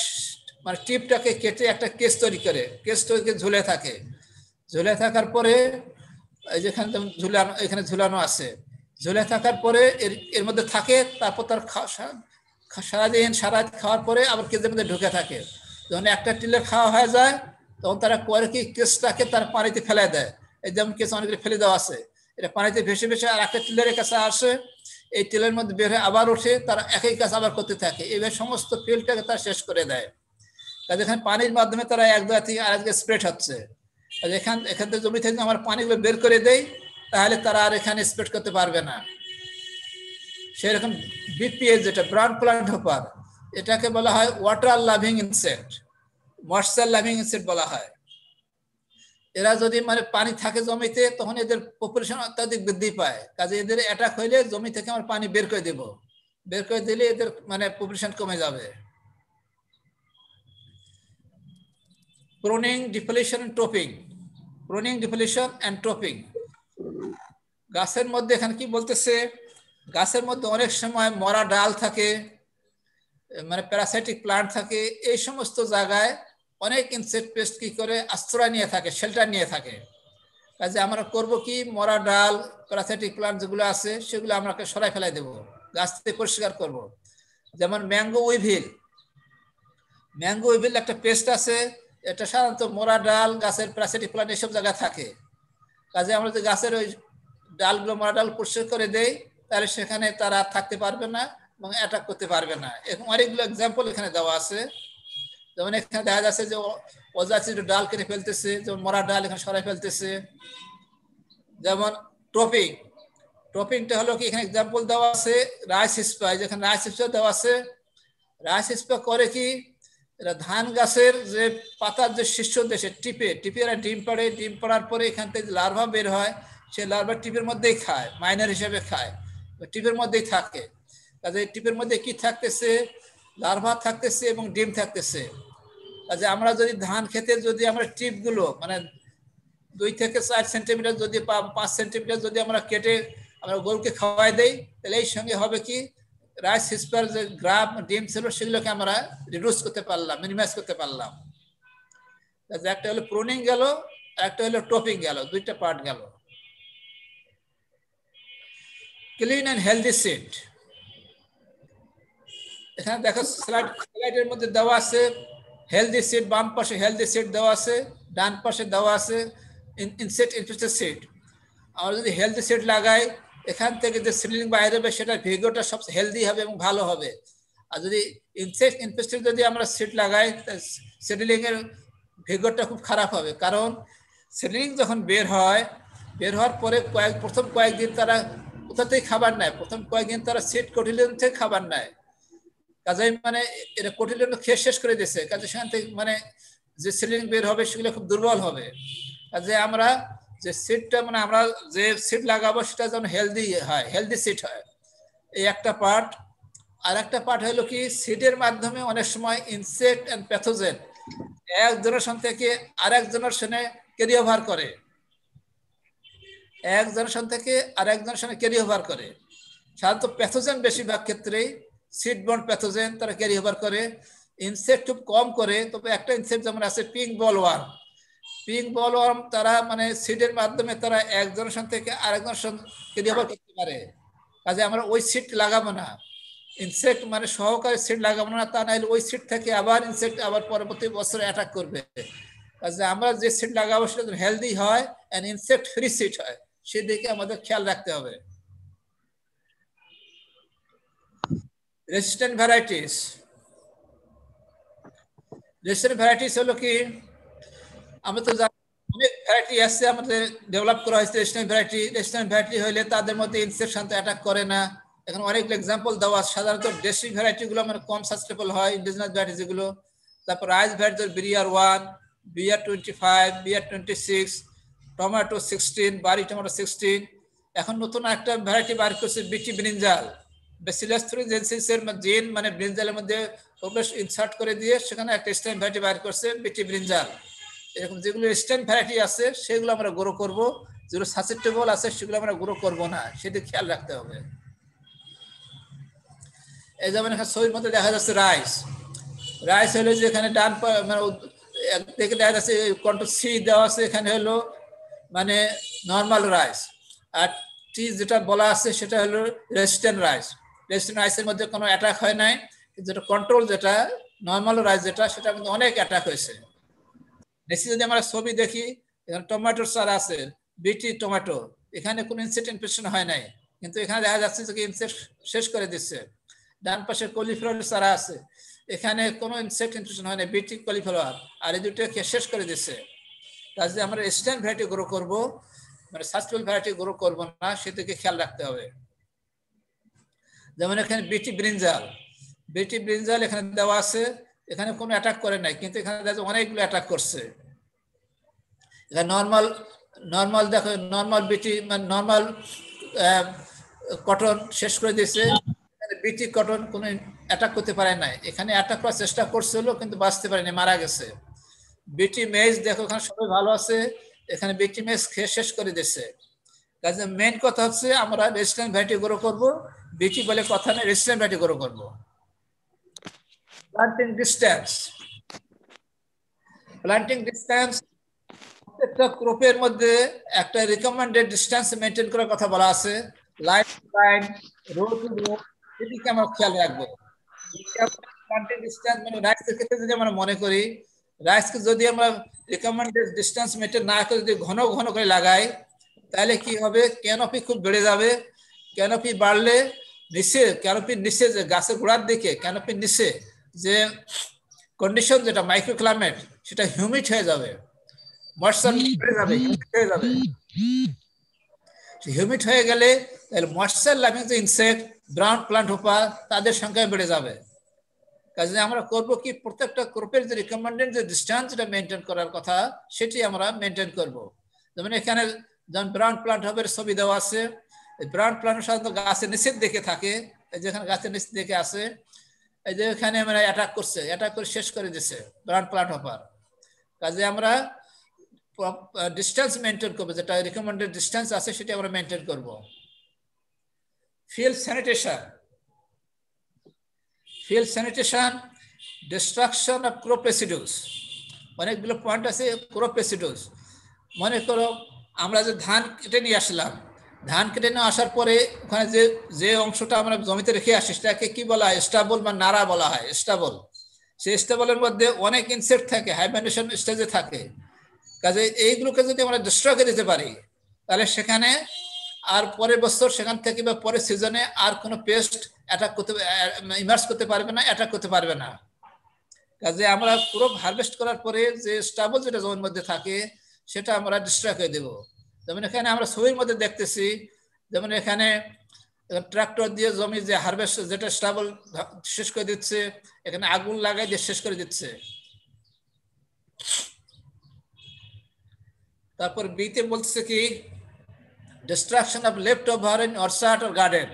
মানে টিপটাকে কেটে একটা কেস তৈরি করে, কেস তৈরি ঝুলে থাকে। ঝুলে থাকার পরে এই যেখানে ঝুলানো, এখানে ঝুলানো আছে, ঝুলে থাকার পরে এর মধ্যে থাকে, তারপর তার সারাদিন সারা রাত খাওয়ার পরে আবার কেজের মধ্যে ঢুকে থাকে। যখন একটা টিলের খাওয়া হয়ে যায় তখন তারা করে কি কেসটাকে তার পানিতে ফেলে দেয়। এই যেমন কেস অনেকগুলো ফেলে দেওয়া আছে, এটা পানিতে ভেসে ভেসে আর একটা টিলের কাছে আসে, এই টিলের মধ্যে বের হয়ে আবার ওঠে, তারা একই কাজ আবার করতে থাকে, এইভাবে সমস্ত ফিল্ডটাকে তারা শেষ করে দেয়। কাজে এখানে পানির মাধ্যমে তারা এক জায়গা থেকে আরেক জায়গায় স্প্রেড হচ্ছে। এখান থেকে জমি থেকে আমার পানিগুলো বের করে দেয়, তাহলে তারা আর এখানে স্প্রেড করতে পারবে না। সেরকম বিপিএস যেটা ব্রাউন প্লান্ট হপার, এটাকে বলা হয় water loving insect, moisture loving insect বলা হয়। এরা যদি মানে পানি থাকে জমিতে তখন এদের পপুলেশন অত্যাধিক বৃদ্ধি পায়। কাজে এদের অ্যাটাক হইলে জমি থেকে আমার পানি বের করে দেব, বের করে দিলে এদের মানে পপুলেশন কমে যাবে। Pruning, defoliation and topping. Pruning, defoliation and topping. গাছের মধ্যে এখানে কি বলতেছে, গাছের মধ্যে অনেক সময় মরা ডাল থাকে, মানে প্যারাসাইটিক প্লান্ট থাকে, এই সমস্ত জায়গায় অনেক ইনসেক্ট পেস্ট কি করে আশ্রয় নিয়ে থাকে, শেল্টার নিয়ে থাকে। কাজে আমরা করব কি, মরা ডাল প্যারাসাইটিক প্লান্ট যেগুলো আছে সেগুলো আমরাকে সরাই ফেলাই দেবো, গাছ থেকে পরিষ্কার করব। যেমন ম্যাঙ্গো উইভিল, ম্যাঙ্গো উইভিল একটা পেস্ট আছে, এটা সাধারণত মরা ডাল, গাছের প্যারাসাইটিক প্লান্ট এসব জায়গায় থাকে। কাজে আমরা যদি গাছের ওই ডালগুলো, মরা ডাল পরিষ্কার করে দেই, তাহলে সেখানে তারা থাকতে পারবে না এবং অ্যাটাক করতে পারবে না। এরকম অনেকগুলো এক্সাম্পল এখানে দেওয়া আছে। যেমন এখানে দেখা যাচ্ছে যে অযাচিত ডাল কেটে ফেলতেছে, যেমন মরা ডাল এখানে সরাই ফেলতেছে। যেমন টপিং, টপিংটা হলো কি, এখানে এক্সাম্পল দেওয়া আছে রাইস স্প্রে, যেখানে রাইস স্প্রে দেওয়া আছে। রাইস স্প্রে করে কি, এরা ধান গাছের যে পাতার যে শীর্ষ দেশে টিপে টিপে এরা ডিম পাড়ে, ডিম পাড়ার পরে এখান থেকে লার্ভা বের হয়, সে লার্ভা টিপের মধ্যেই খায়, মাইনার হিসেবে খায়, টিপের মধ্যেই থাকে। কাজে টিপের মধ্যে কি থাকতেছে, লার্ভা থাকতেছে এবং ডিম থাকতেছে। কাজে আমরা যদি ধান খেতে যদি আমরা টিপগুলো মানে 2 থেকে 4 সেন্টিমিটার যদি 5 সেন্টিমিটার যদি আমরা কেটে আমরা গরুকে খাওয়াই দেই, তাহলে এই সঙ্গে হবে কি, রাইস হিসপার যে গ্রাম ডিম ছিল সেগুলোকে আমরা রিডিউস করতে পারলাম, মিনিমাইজ করতে পারলাম। কাজে একটা হলো প্রুনিং গেল, একটা হলো টপিং গেল, দুইটা পার্ট গেল। ক্লিন অ্যান্ড হেলদি সিড, এখানে দেখো স্লাইডের মধ্যে দেওয়া আছে হেলদি সিড, বাম পাশে হেলদি সিড দেওয়া আছে, ডান পাশে দেওয়া আছে ইনসেক্ট ইনফেস্টেড সিড। আমরা যদি হেলদি সিড লাগাই, এখান থেকে যে সিডলিং বাইরে হবে সেটা ভিগোটা সবচেয়ে হেলদি হবে এবং ভালো হবে। আর যদি ইনসেক্ট ইনফেস্টেড যদি আমরা সিড লাগাই, সিডলিং এর ভিগোটা খুব খারাপ হবে। কারণ সিডলিং যখন বের হয়, বের হওয়ার পরে প্রথম কয়েকদিন তারা কোথা থেকে খাবার নেয়, প্রথম কয়েকদিন তারা সিড কোটিলিয়ন থেকে খাবার নেয়। কাজে মানে এটা কোটিলিয়ন খেয়ে শেষ করে দিয়েছে। কাজে সেখান থেকে মানে যে সিডলিং বের হবে সেগুলো খুব দুর্বল হবে। কাজে আমরা যে সিডটা মানে আমরা যে সিড লাগাবো সেটা যেন হেলদি হয়, হেলদি সিড হয়, এই একটা পার্ট। আর একটা পার্ট হলো কি, সিডের মাধ্যমে অনেক সময় ইনসেক্ট এন্ড প্যাথোজেন এক জেনারেশন থেকে আরেক জেনারেশনে ক্যারি ওভার করে, এক জেনারেশন থেকে আরেক জেনারেশনে ক্যারি ওভার করে। সাধারণত প্যাথোজেন বেশিরভাগ ক্ষেত্রেই সিড বর্ন প্যাথোজেন তারা ক্যারি ওভার করে, ইনসেক্ট খুব কম করে। তবে একটা ইনসেক্ট যেমন আছে পিঙ্ক বলওয়ার্ম, পিঙ্ক বলওয়ার্ম তারা মানে সিডের মাধ্যমে তারা এক জেনারেশন থেকে আরেক জেনারেশন ক্যারি ওভার করতে পারে। কাজে আমরা ওই সিড লাগাবো না, ইনসেক্ট মানে সহকারী সিড লাগাবো না, তা নাহলে ওই সিড থেকে আবার ইনসেক্ট আবার পরবর্তী বছরে অ্যাটাক করবে। কাজে আমরা যে সিড লাগাবো সেটা যেন হেলদি হয় এন্ড ইনসেক্ট ফ্রি সিড হয়, সেদিকে আমাদের খেয়াল রাখতে হবে। রেসিস্ট্যান্ট ভ্যারাইটিস, রেসিস্ট্যান্ট ভ্যারাইটিস হলো কি, আমরা তো অনেক ভ্যারাইটি আছে আমাদের ডেভেলপ করা হয়েছে রেসিস্ট্যান্ট ভ্যারাইটি। রেসিস্ট্যান্ট ভ্যারাইটি হলে তাদের মধ্যে ইনসেক্ট সাথে অ্যাটাক করে না। এখন অনেক এক্সাম্পল দেওয়া, সাধারণত দেশি ভ্যারাইটি গুলো মানে কম সাস্টেবল হয়, ইন্ডিজিনাস ভ্যারাইটি যেগুলো। তারপর rice variety BR1, BR25, BR26, tomato 16, বাড়ি টমেটো 16। এখন নতুন একটা ভ্যারাইটি বার করছে বিটি ব্রিঞ্জাল, ব্যাসিলাস থুরিনজেন্সিস এর জিন মানে ব্রিঞ্জালের মধ্যে ইনসার্ট করে দিয়ে সেখানে একটা স্ট্যান্ড ভ্যারাইটি বার করছে বিটি ব্রিঞ্জাল। এরকম যেগুলো স্ট্যান্ড ভ্যারাইটি আছে সেগুলো আমরা গ্রো করব, যেগুলো সাসেপ্টেবল আছে সেগুলো আমরা গ্রো করব না, সেদিকে খেয়াল রাখতে হবে। এই যেমন এখানে ছবির মধ্যে দেখা যাচ্ছে রাইস, রাইস হলো যে এখানে ডান মানে দেখে দেখা যাচ্ছে কন্ট্রোল C দেওয়া আছে, এখানে হলো মানে নর্মাল রাইস। আর টি যেটা বলা আছে সেটা হলো রেজিস্ট্যান্ট রাইস। রেজিস্ট্যান্ট রাইসের মধ্যে কোনো অ্যাটাক হয় নাই, যেটা কন্ট্রোল যেটা নর্মাল রাইস যেটা সেটা কিন্তু অনেক অ্যাটাক হয়েছে। নেক্সট যদি আমরা ছবি দেখি, এখানে টমেটোর চারা আছে, বিটি টমেটো, এখানে কোনো ইনসেক্ট ইনফেকশন হয় নাই, কিন্তু এখানে দেখা যাচ্ছে যে ইনসেক্ট শেষ করে দিচ্ছে। ডান পাশে কলিফ্লাওয়ার চারা আছে, এখানে কোনো ইনসেক্ট ইনফেকশন হয় না, বিটি কলিফ্লাওয়ার, আর এই দুটোকে শেষ করে দিচ্ছে। তাই যদি আমরা রেজিস্ট্যান্ট ভ্যারাইটি গ্রো করবো, মানে সাস্টেনেবল ভ্যারাইটি গ্রো করবো না, সেদিকে খেয়াল রাখতে হবে। যেমন এখানে বিটি ব্রিঞ্জাল, বিটি ব্রিঞ্জাল এখানে দেওয়া আছে, এখানে কোনো অ্যাটাক করে নাই, কিন্তু এখানে দেখো অনেকগুলো অ্যাটাক করছে। এখানে নর্মাল দেখো, নর্মাল বিটি মানে নর্মাল কটন শেষ করে দিয়েছে, এখানে বিটি কটন কোনো অ্যাটাক করতে পারে নাই, এখানে অ্যাটাক করার চেষ্টা করছিল কিন্তু বাঁচতে পারেনি, মারা গেছে। বিটি মেজ দেখো এখানে সবাই ভালো আছে, এখানে বিটি মেজ খেয়ে শেষ করে দিচ্ছে। কাজে মেইন কথা হচ্ছে আমরা রেজিস্ট্যান্ট ভ্যারাইটি গ্রো করবো, বিটি বলে কথা নেই, রেজিস্ট্যান্ট ভ্যারাইটি গ্রো করবো। প্লান্টিং ডিস্টেন্স, প্লান্টিং ডিস্টেন্স প্রত্যেকটা ক্রপের মধ্যে একটা রিকমেন্ডেড ডিস্টেন্স মেনটেন করার কথা বলা আছে। Line to line, row to row, এদিকে আমরা খেয়াল রাখবো। প্লান্টিং ডিস্টেন্স মানে রাইসের ক্ষেত্রে যদি আমরা মনে করি, রাইসকে যদি আমরা রিকমেন্ডেড ডিস্টেন্স মেনটেন না করে যদি ঘন ঘন করে লাগাই, তাহলে কি হবে, ক্যানোপি খুব বেড়ে যাবে। ক্যানোপি বাড়লে নিচে, ক্যানোপির নিচে যে গাছের গোড়ার দিকে ক্যানোপির নিচে যে কন্ডিশন যেটা মাইক্রো ক্লাইমেট, সেটা হিউমিড হয়ে যাবে, ময়েশ্চার বেড়ে যাবে, হিউমিড হয়ে যাবে। হিউমিড হয়ে গেলে তাহলে ময়েশ্চার লাভিং যে ইনসেক্ট, ব্রাউন প্লান্ট হোপার, তাদের সংখ্যা বেড়ে যাবে। কাজে আমরা করবো কি, প্রত্যেকটা ক্রপের যে রিকমেন্ডেড যে ডিস্টেন্স যেটা মেনটেন করার কথা, সেটি আমরা মেনটেন করব। যেমন এখানে যেমন ব্রাউন প্লান্ট হবে ছবি দেওয়া আছে, ব্রাউন প্লান্ট সাধারণত গাছের নিচের দিকে থাকে, এই যেখানে গাছের নিচের দিকে আছে, এই যে এখানে মানে অ্যাটাক করছে, অ্যাটাক করে শেষ করে দিচ্ছে ব্রাউন প্লান্ট হোপার। কাজে আমরা ডিস্টেন্স মেনটেন করবো, যেটা রিকমেন্ডেড ডিস্টেন্স আছে সেটা আমরা মেনটেন করব। Field sanitation, field sanitation, destruction of crop residues, অনেকগুলো পয়েন্ট আছে ক্রপ রেসিডিউস। মনে করো আমরা যে ধান কেটে নিয়ে আসলাম, ধান কেটে নিয়ে আসার পরে ওখানে যে অংশটা আমরা জমিতে রেখে আসি সেটাকে কি বলা হয়, স্টাবল বা নাড়া বলা হয়, স্টাবল। সেই স্টাবলের মধ্যে অনেক ইনসেক্ট থাকে, হাইবারনেশন স্টেজে থাকে। কাজে এইগুলোকে যদি আমরা ডিস্ট্রয় করে দিতে পারি, তাহলে সেখানে আর পরের বছর সেখান থেকে বা পরের সিজনে আর কোনো পেস্ট অ্যাটাক করতে ইমার্জ করতে পারবে না, অ্যাটাক করতে পারবে না। কাজে আমরা পুরো হারভেস্ট করার পরে যে স্টাবল যেটা জমির মধ্যে থাকে সেটা আমরা ডিস্ট্রয় করে দেবো। যেমন এখানে আমরা ছবির মধ্যে দেখতেছি, যেমন এখানে ট্রাক্টর দিয়ে জমি যে হারভেস্ট যেটা স্টাবল শেষ করে দিচ্ছে, এখানে আগুন লাগাই দিয়ে শেষ করে দিচ্ছে। তারপর বিতে বলছে কি, destruction of left over in orchard or garden.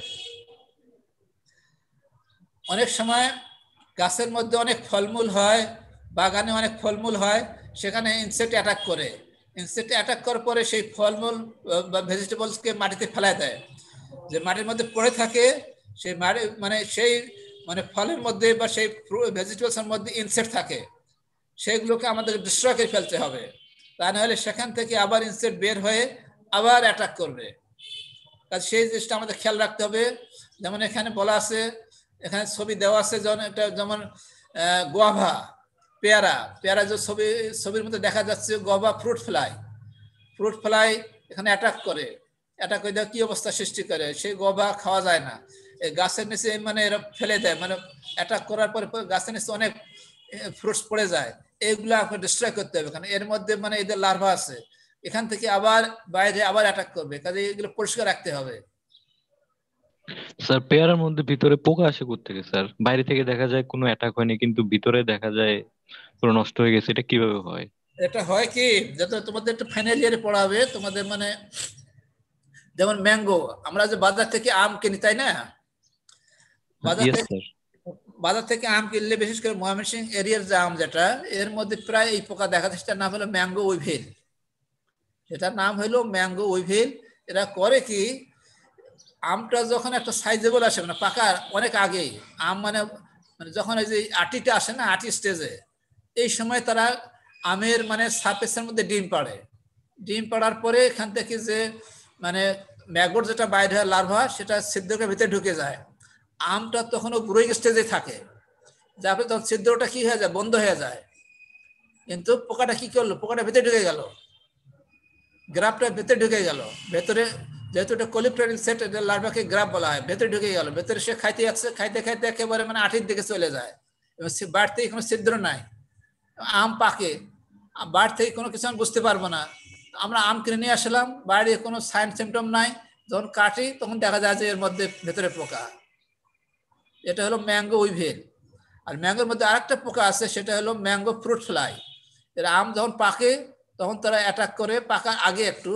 অনেক সময় গাছের মধ্যে অনেক ফলমূল হয়, বাগানে অনেক ফলমূল হয়, সেখানে ইনসেক্ট অ্যাটাক করে। ইনসেক্ট অ্যাটাক করার পরে সেই ফলমূল বা ভেজিটেবলসকে মাটিতে ফেলায় দেয়, যে মাটির মধ্যে পড়ে থাকে সেই মাটি মানে সেই মানে ফলের মধ্যে বা সেই ভেজিটেবলসের মধ্যে ইনসেক্ট থাকে, সেইগুলোকে আমাদের ডিস্ট্রয় করে ফেলতে হবে। তা নাহলে সেখান থেকে আবার ইনসেক্ট বের হয়ে আবার অ্যাটাক করবে। কাজ সেই জিনিসটা আমাদের খেয়াল রাখতে হবে। যেমন এখানে বলা আছে, এখানে ছবি দেওয়া আছে, যেমন একটা যেমন গোয়াভা, পেয়ারা, পেয়ারা যে ছবির মধ্যে দেখা যাচ্ছে, গোয়াভা ফ্রুট ফ্লাই এখানে অ্যাটাক করে, অ্যাটাক করে কি অবস্থা সৃষ্টি করে, সেই গোয়াভা খাওয়া যায় না, এই গাছের নিচে মানে এরা ফেলে দেয়, মানে অ্যাটাক করার পরে গাছের নিচে অনেক ফ্রুটস পড়ে যায়, এইগুলো আপনাকে ডিস্ট্রয় করতে হবে। কারণ এর মধ্যে মানে এদের লার্ভা আছে, এখান থেকে আবার বাইরে আবার অ্যাটাক করবে, কাজে এগুলো পরিষ্কার রাখতে হবে। স্যার পেয়ারার মধ্যে ভিতরে পোকা আসে কোত্থেকে স্যার? বাইরে থেকে দেখা যায় কোনো অ্যাটাক হয়নি, কিন্তু ভিতরে দেখা যায় পুরো নষ্ট হয়ে গেছে, এটা কিভাবে হয়? এটা হয় কি, যত তোমাদের একটু ফাইনাল ইয়ারে পড়াবে, তোমাদের মানে যেমন ম্যাঙ্গো, আমরা যে বাজার থেকে আম কিনি তাই না, বাজার থেকে আম কিনলে বিশেষ করে ময়মনসিংহ এরিয়ার যে আম যেটা, এর মধ্যে প্রায় এই পোকা দেখা যায়। সেটার নাম হলো ম্যাঙ্গো উইভিল, সেটার নাম হলো ম্যাঙ্গো উইভিল। এরা করে কি, আমটা যখন একটা সাইজেবল আসে, মানে পাকার অনেক আগে আম মানে যখন ওই যে আটিটা আসে না, আটি স্টেজে, এই সময় তারা আমের মানে সারফেসের মধ্যে ডিম পাড়ে। ডিম পাড়ার পরে এখান থেকে যে মানে ম্যাগট যেটা বাইরে হয় লার্ভা সেটা ছিদ্রকে ভিতরে ঢুকে যায়, আমটা তখনও গ্রোইং স্টেজে থাকে, যারপরে তখন ছিদ্রটা কি হয়ে যায়, বন্ধ হয়ে যায়। কিন্তু পোকাটা কি করলো, পোকাটা ভেতরে ঢুকে গেল, গ্রাফটা ভেতরে ঢুকে গেল, ভেতরে যেহেতু এটা কোলিপ্টেরিন সেট, এটা লার্ভাকে গ্রাফ বলা হয়, ভেতরে ঢুকে গেল, ভেতরে সে খাইতে যাচ্ছে, খাইতে খাইতে একেবারে মানে আঠির দিকে চলে যায়, এবং সে বাড়ি থেকে কোনো ছিদ্র নাই, আম পাকে, বাড়ি থেকে কোনো কিছু আমি বুঝতে পারবো না। আমরা আম কিনে নিয়ে আসলাম, বাইরে কোনো সাইন সিমটম নাই, যখন কাটি তখন দেখা যায় যে এর মধ্যে ভেতরে পোকা। এটা হলো ম্যাঙ্গো উইভেল। আর ম্যাঙ্গোর মধ্যে আরেকটা পোকা আছে, সেটা হলো ম্যাঙ্গো ফ্রুট ফ্লাই। এর আম যখন পাকে তখন তারা অ্যাটাক করে, পাকার আগে একটু,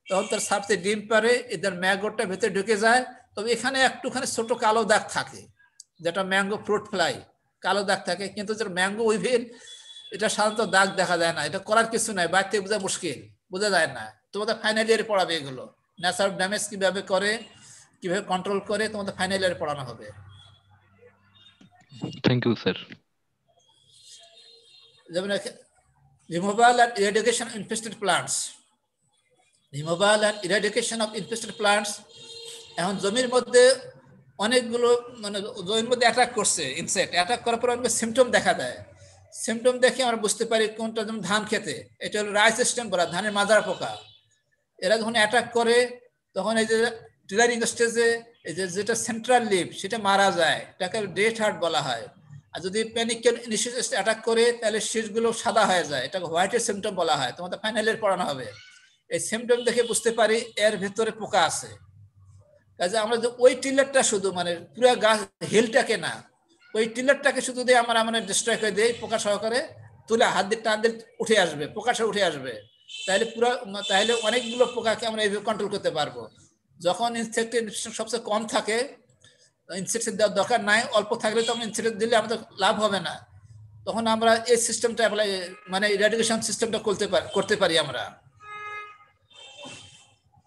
তখন তার সাথে ডিম পারে, এদের ম্যাঙ্গোটা ভেতরে ঢুকে যায়। তবে এখানে একটুখানি ছোট কালো দাগ থাকে, যেটা ম্যাঙ্গো ফ্রুট ফ্লাই, কালো দাগ থাকে। কিন্তু যেটা ম্যাঙ্গো উইভেল, এটা সাধারণত দাগ দেখা যায় না, এটা করার কিছু নাই, বাইরে থেকে বোঝা মুশকিল, বোঝা যায় না। তোমাদের ফাইনাল ইয়ারে পড়াবে এগুলো, ন্যাচারাল ড্যামেজ কিভাবে করে, কিভাবে কন্ট্রোল করে, তোমাদের ফাইনাল ইয়ারে পড়ানো হবে। Thank you sir. যেমন removal and eradication of infested plants, removal and eradication of infested plants. এখন জমির মধ্যে অনেকগুলো মানে জমির মধ্যে অ্যাটাক করছে ইনসেক্ট, অ্যাটাক করার পর অনেক সিমটম দেখা দেয়। সিমটম দেখে আমরা বুঝতে পারি কোনটা, যেমন ধান খেতে, এটা হলো রাইস স্টেম বলা, ধানের মাদার পোকা। এরা যখন অ্যাটাক করে তখন এই যে টিলারিং স্টেজে এই যে যেটা সেন্ট্রাল লিভ সেটা মারা যায়, এটাকে ডেথ হার্ট বলা হয়। আর যদি প্যানিক্যাল ইনিশিয়াল অ্যাটাক করে তাহলে শীষগুলো সাদা হয়ে যায়, এটাকে হোয়াইটের সিমটম বলা হয়। তোমাদের ফাইনালের পড়ানো হবে। এই সিমটম দেখে বুঝতে পারি এর ভেতরে পোকা আছে। কাজে আমরা যে ওই টিলারটা শুধু মানে পুরো গাছ হিলটাকে না, ওই টিলারটাকে শুধু দিয়ে আমরা মানে ডিস্ট্রয় করে দিই, পোকা সহকারে তুলে হাত দিয়ে টান দিয়ে উঠে আসবে, পোকা সহ উঠে আসবে। তাহলে পুরো, তাহলে অনেকগুলো পোকাকে আমরা এইভাবে কন্ট্রোল করতে পারবো। যখন ইনসেক্টের সবচেয়ে কম থাকে, ইনসেক্টের দেওয়ার দরকার নাই, অল্প থাকলে তখন ইনসেক্ট দিলে আমাদের লাভ হবে না, তখন আমরা এই সিস্টেমটা অ্যাপ্লাই মানে ইরাডিকেশন সিস্টেমটা করতে পারি আমরা।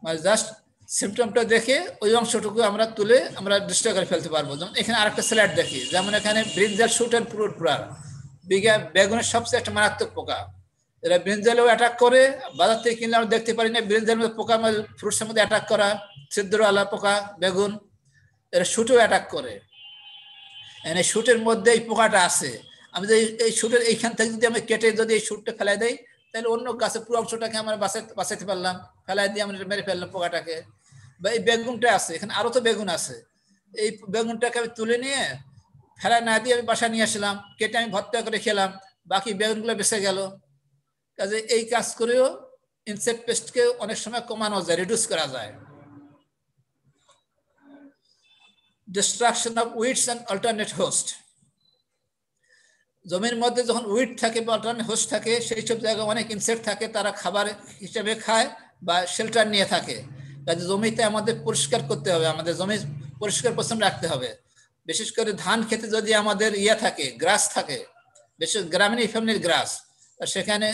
মানে জাস্ট সিমটমটা দেখে ওই অংশটুকু আমরা তুলে আমরা ডিস্ট্রয় করে ফেলতে পারবো। যেমন এখানে আরেকটা স্লাইড দেখি, যেমন এখানে ব্রিনজাল শুট অ্যান্ড ফ্রুট ফ্লাওয়ার, বেগুনের সবচেয়ে একটা মারাত্মক পোকা। এরা ব্রিনজালেও অ্যাটাক করে, বাজার থেকে কিনলে আমরা দেখতে পারি না ব্রিনজালের মধ্যে পোকা, ফ্রুটসের মধ্যে অ্যাটাক করা, ছিদ্রওয়ালা পোকা বেগুন, এরা শুটেও অ্যাটাক করে। এই শুটের মধ্যে এই পোকাটা আছে, আমি যদি এই শুটের এইখান থেকে যদি আমি কেটে যদি এই শুটটা ফেলাই দেই, তাহলে অন্য গাছের পুরো অংশটাকে আমরা বাঁচাইতে পারলাম, ফেলাই দিয়ে আমরা মেরে ফেললাম পোকাটাকে। বা এই বেগুনটা আছে, এখানে আরো তো বেগুন আছে, এই বেগুনটাকে আমি তুলে নিয়ে ফেলা না দিয়ে আমি বাসা নিয়ে আসলাম, কেটে আমি ভর্তা করে খেলাম, বাকি বেগুনগুলো বেঁচে গেল। কাজে এই কাজ করেও ইনসেক্ট পেস্টকে অনেক সময় কমানো যায়, রিডিউস করা যায়। Destruction of weeds and alternate host. জমির মধ্যে যখন উইড থাকে বা অল্টারনেট হোস্ট থাকে, সেই সব জায়গায় অনেক ইনসেক্ট থাকে, তারা খাবার হিসেবে খায় বা শেল্টার নিয়ে থাকে। কাজে জমিতে আমাদের পরিষ্কার করতে হবে, আমাদের জমি পরিষ্কার পরিচ্ছন্ন রাখতে হবে। বিশেষ করে ধান খেতে যদি আমাদের থাকে, গ্রাস থাকে, বিশেষ গ্রামীণ ফ্যামিলির গ্রাস, সেখানে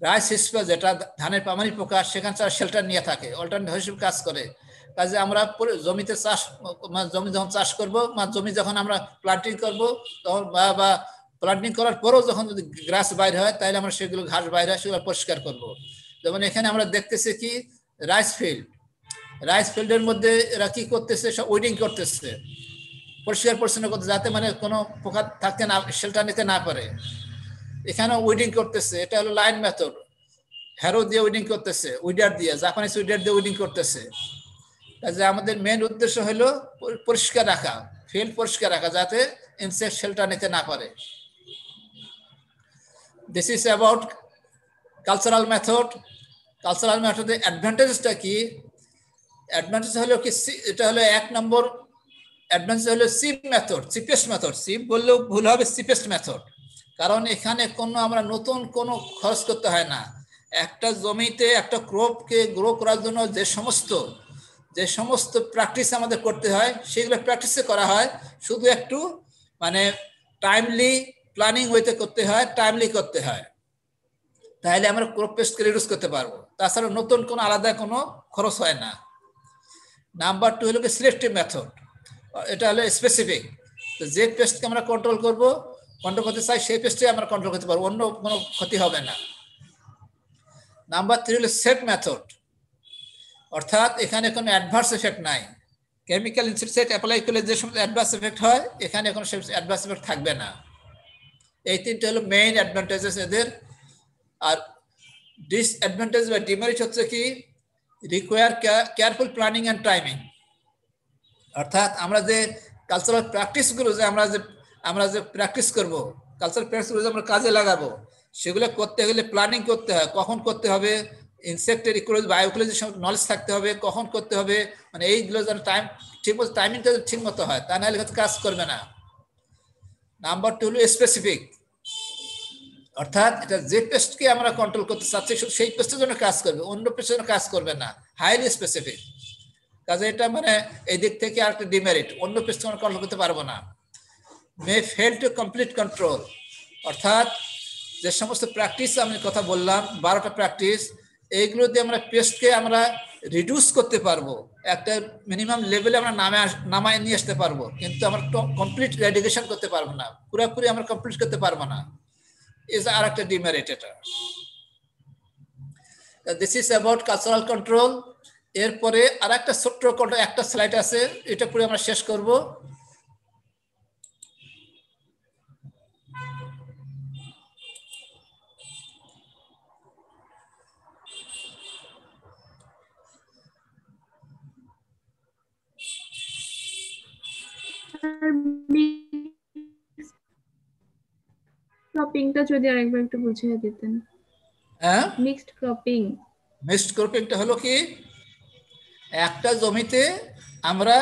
রাইস হিসেবে যেটা ধানের পামারি পোকা, সেখানে তারা শেল্টার নিয়ে থাকে, অল্টারনেট হিসেবে কাজ করে। কাজে আমরা জমিতে জমি যখন চাষ করবো, জমি যখন আমরা প্লান্টিং করবো, তখন বা প্লান্টিং করার পরেও যখন যদি গ্রাস বাইরে হয়, তাহলে আমরা সেগুলো ঘাস বাইরে হয় সেগুলো পরিষ্কার করবো। যেমন এখানে আমরা দেখতেছি কি রাইস ফিল্ডের মধ্যে এরা কি করতেছে, সব উইডিং করতেছে, পরিষ্কার পরিচ্ছন্ন করতে, যাতে মানে কোনো পোকা থাকতে না, শেল্টার নিতে না পারে। এখানে উইডিং করতেছে, এটা হলো লাইন মেথড, হ্যারো দিয়ে উইডিং করতেছে, উইডার দিয়ে, জাপানিজ উইডার দিয়ে উইডিং করতেছে। কাজে আমাদের মেন উদ্দেশ্য হলো পরিষ্কার রাখা, ফিল্ড পরিষ্কার রাখা, যাতে ইনসেক্ট শেল্টার নিতে না পারে। This is about cultural method. Cultural মেথডের অ্যাডভান্টেজটা কি? অ্যাডভান্টেজ হলো কি, এটা হলো 1 নম্বর অ্যাডভান্টেজ হলো cheap method, cheapest method. Cheap বললেও ভুল হবে, চিপেস্ট মেথড। কারণ এখানে কোনো আমরা নতুন কোনো খরচ করতে হয় না। একটা জমিতে একটা ক্রপকে গ্রো করার জন্য যে সমস্ত প্র্যাকটিস আমাদের করতে হয়, সেগুলো প্র্যাকটিসে করা হয়। শুধু একটু মানে টাইমলি প্ল্যানিং ওয়েতে করতে হয়, টাইমলি করতে হয়, তাহলে আমরা ক্রপ পেস্টকে রিডিউস করতে পারবো। তাছাড়া নতুন কোনো আলাদা কোনো খরচ হয় না। নাম্বার 2 হলো সিলেক্টিভ মেথড, এটা হলো স্পেসিফিক। তো যে পেস্টকে আমরা কন্ট্রোল করতে চাই, সেই পেস্টে আমরা কন্ট্রোল করতে পারবো, অন্য কোনো ক্ষতি হবে না। নাম্বার 3 হলো সেট মেথড। অর্থাৎ এখানে কোনো অ্যাডভার্স এফেক্ট নাই। কেমিক্যাল ইনসেক্টিসাইড অ্যাপ্লাই করলে যে সমস্ত অ্যাডভার্স এফেক্ট হয় এখানে কোনো অ্যাডভার্স এফেক্ট থাকবে না। এই তিনটে হলো মেইন অ্যাডভান্টেজেস এদের। আর ডিসঅ্যাডভান্টেজ বা ডিমেরিট হচ্ছে কি, require careful planning and timing. অর্থাৎ আমরা যে কালচারাল প্র্যাকটিসগুলো যে আমরা যে প্র্যাকটিস করব, কালচারাল প্র্যাকটিসগুলো যে আমরা কাজে লাগাবো, সেগুলো করতে গেলে প্ল্যানিং করতে হয়। কখন করতে হবে, ইনসেক্টের ইকোলজি বায়োইকোলজি নলেজ থাকতে হবে, কখন করতে হবে, মানে এইগুলো যেন ঠিক মতো টাইমিংটা ঠিক মতো হয়, তা নাহলে কাজ করবে না। নাম্বার 2 হলো স্পেসিফিক, অর্থাৎ এটা যে পেস্টকে আমরা কন্ট্রোল করতে চাচ্ছি সেই পেস্টের জন্য কাজ করবে, অন্য পেস্টের জন্য কাজ করবে না। হাইলি স্পেসিফিক কাজে এটা মানে এই দিক থেকে আর একটা ডিমেরিট, অন্য পেস্ট আমরা কন্ট্রোল করতে পারবো না। মে ফেল টু কমপ্লিট কন্ট্রোল, অর্থাৎ যে সমস্ত প্র্যাকটিস আমি কথা বললাম 12টা প্র্যাকটিস, এইগুলো দিয়ে আমরা পেস্টকে আমরা রিডিউস করতে পারবো, একটা মিনিমাম লেভেলে আমরা নামায় নিয়ে আসতে পারবো, কিন্তু আমরা কমপ্লিট রেডিকেশন করতে পারবো না, পুরোপুরি আমরা কমপ্লিট করতে পারবো না। আর একটা ডিমেরিট এটা। This is about cultural control. এরপরে আর একটা ছোট্ট একটা স্লাইড আছে, এটা পরে আমরা শেষ করব। ক্রপিংটা যদি আরেকবার একটু বুঝিয়ে দিতেন। হ্যাঁ, মিক্সড ক্রপিং। মিক্সড ক্রপিংটা হলো কি, একটা জমিতে আমরা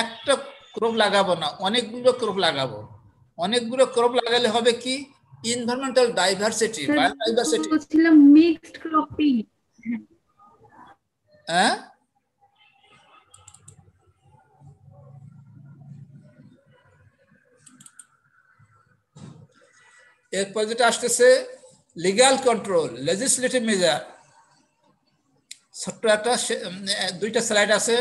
একটা ক্রপ লাগাবো না, অনেকগুলো ক্রপ লাগাবো। অনেকগুলো ক্রপ লাগালে হবে কি, এনভায়রনমেন্টাল ডাইভার্সিটি, বায়োডাইভার্সিটি। বলছিলাম মিক্সড ক্রপিং। হ্যাঁ, এরপর যেটা আসতেছে লিগ্যাল কন্ট্রোল, লেজিসলেটিভ মেজার। ছোট্ট একটা 2টা স্লাইড আছে।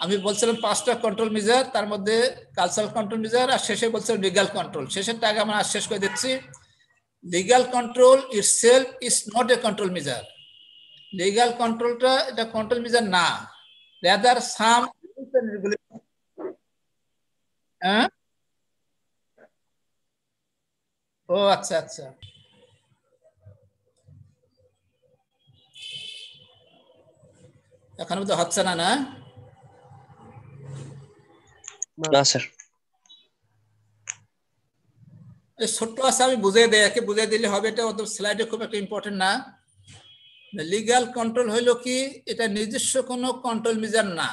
আমি বলছিলাম 5টা কন্ট্রোল মেজার, তার মধ্যে কালচারাল কন্ট্রোল মেজার, আর শেষে বলছিলাম লিগ্যাল কন্ট্রোল। শেষেরটা আগে আমরা শেষ করে দিচ্ছি। Legal control itself is not a control measure. Legal কন্ট্রোলটা এটা কন্ট্রোল মেজার না, রাদার সাম রেগুলেশন। হ্যাঁ, ও আচ্ছা আচ্ছা, এখন তো হচ্ছে না। না না স্যার, ছোট্ট আছে, আমি বুঝিয়ে দেয়, একে বুঝিয়ে দিলে হবে। এটা অত স্লাইডে খুব একটা ইম্পর্টেন্ট না। লিগ্যাল কন্ট্রোল হইলো কি, এটা নিজস্ব কোনো কন্ট্রোল মেজার না,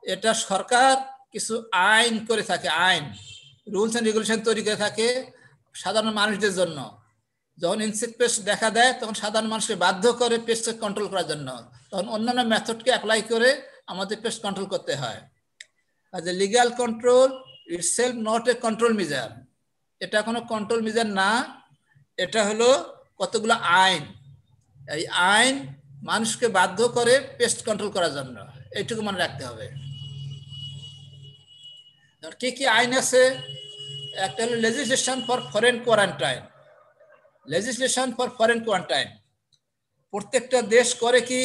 এটা সরকার কিছু আইন করে থাকে, আইন রুলস এন্ড রেগুলেশন তৈরি করে থাকে সাধারণ মানুষদের জন্য। যখন ইনসেক্ট পেস্ট দেখা দেয় তখন সাধারণ মানুষকে বাধ্য করে পেস্টকে কন্ট্রোল করার জন্য, তখন অন্যান্য মেথডকে অ্যাপ্লাই করে আমাদের পেস্ট কন্ট্রোল করতে হয়। কাজে legal control itself not a control measure, এটা কোনো কন্ট্রোল মেজার না, এটা হলো কতগুলো আইন। এই আইন মানুষকে বাধ্য করে পেস্ট কন্ট্রোল করার জন্য, এইটুকু মনে রাখতে হবে। কি কি আইন আছে? একটা হলো legislation for foreign quarantine. Legislation for foreign quarantine প্রত্যেকটা দেশ করে কি,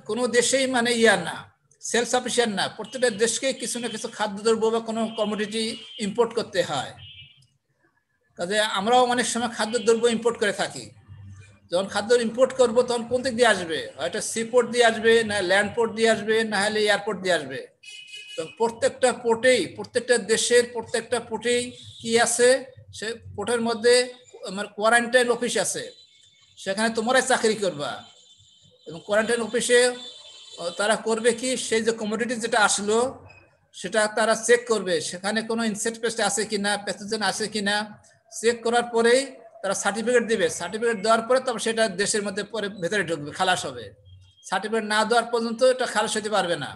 কোনো দেশেই মানে না, সেলফ সাফিসিয়েন্ট না, প্রত্যেকটা দেশকে কিছু না কিছু খাদ্যদ্রব্য বা কোনো কমোডিটি ইম্পোর্ট করতে হয়। কাজে আমরাও অনেক সময় খাদ্যদ্রব্য ইম্পোর্ট করে থাকি। যখন খাদ্য ইম্পোর্ট করবো তখন কোন দিক দিয়ে আসবে, হয়তো সি পোর্ট দিয়ে আসবে, না ল্যান্ড পোর্ট দিয়ে আসবে, না হলে এয়ারপোর্ট দিয়ে আসবে। প্রত্যেকটা পোর্টেই, প্রত্যেকটা দেশের প্রত্যেকটা পোর্টেই কি আছে, সে পোর্টের মধ্যে আমার কোয়ারেন্টাইন অফিস আছে, সেখানে তোমরাই চাকরি করবা। এবং কোয়ারেন্টাইন অফিসে তারা করবে কি, সেই যে কমোডিটি যেটা আসলো সেটা তারা চেক করবে, সেখানে কোনো ইনসেক্ট পেস্ট আছে কিনা, প্যাথোজেন আছে কিনা, চেক করার পরেই তারা সার্টিফিকেট দিবে। সার্টিফিকেট দেওয়ার পরে তবে সেটা দেশের মধ্যে পরে ভেতরে ঢুকবে, খালাস হবে। সার্টিফিকেট না দেওয়ার পর্যন্ত এটা খালাস হতে পারবে না,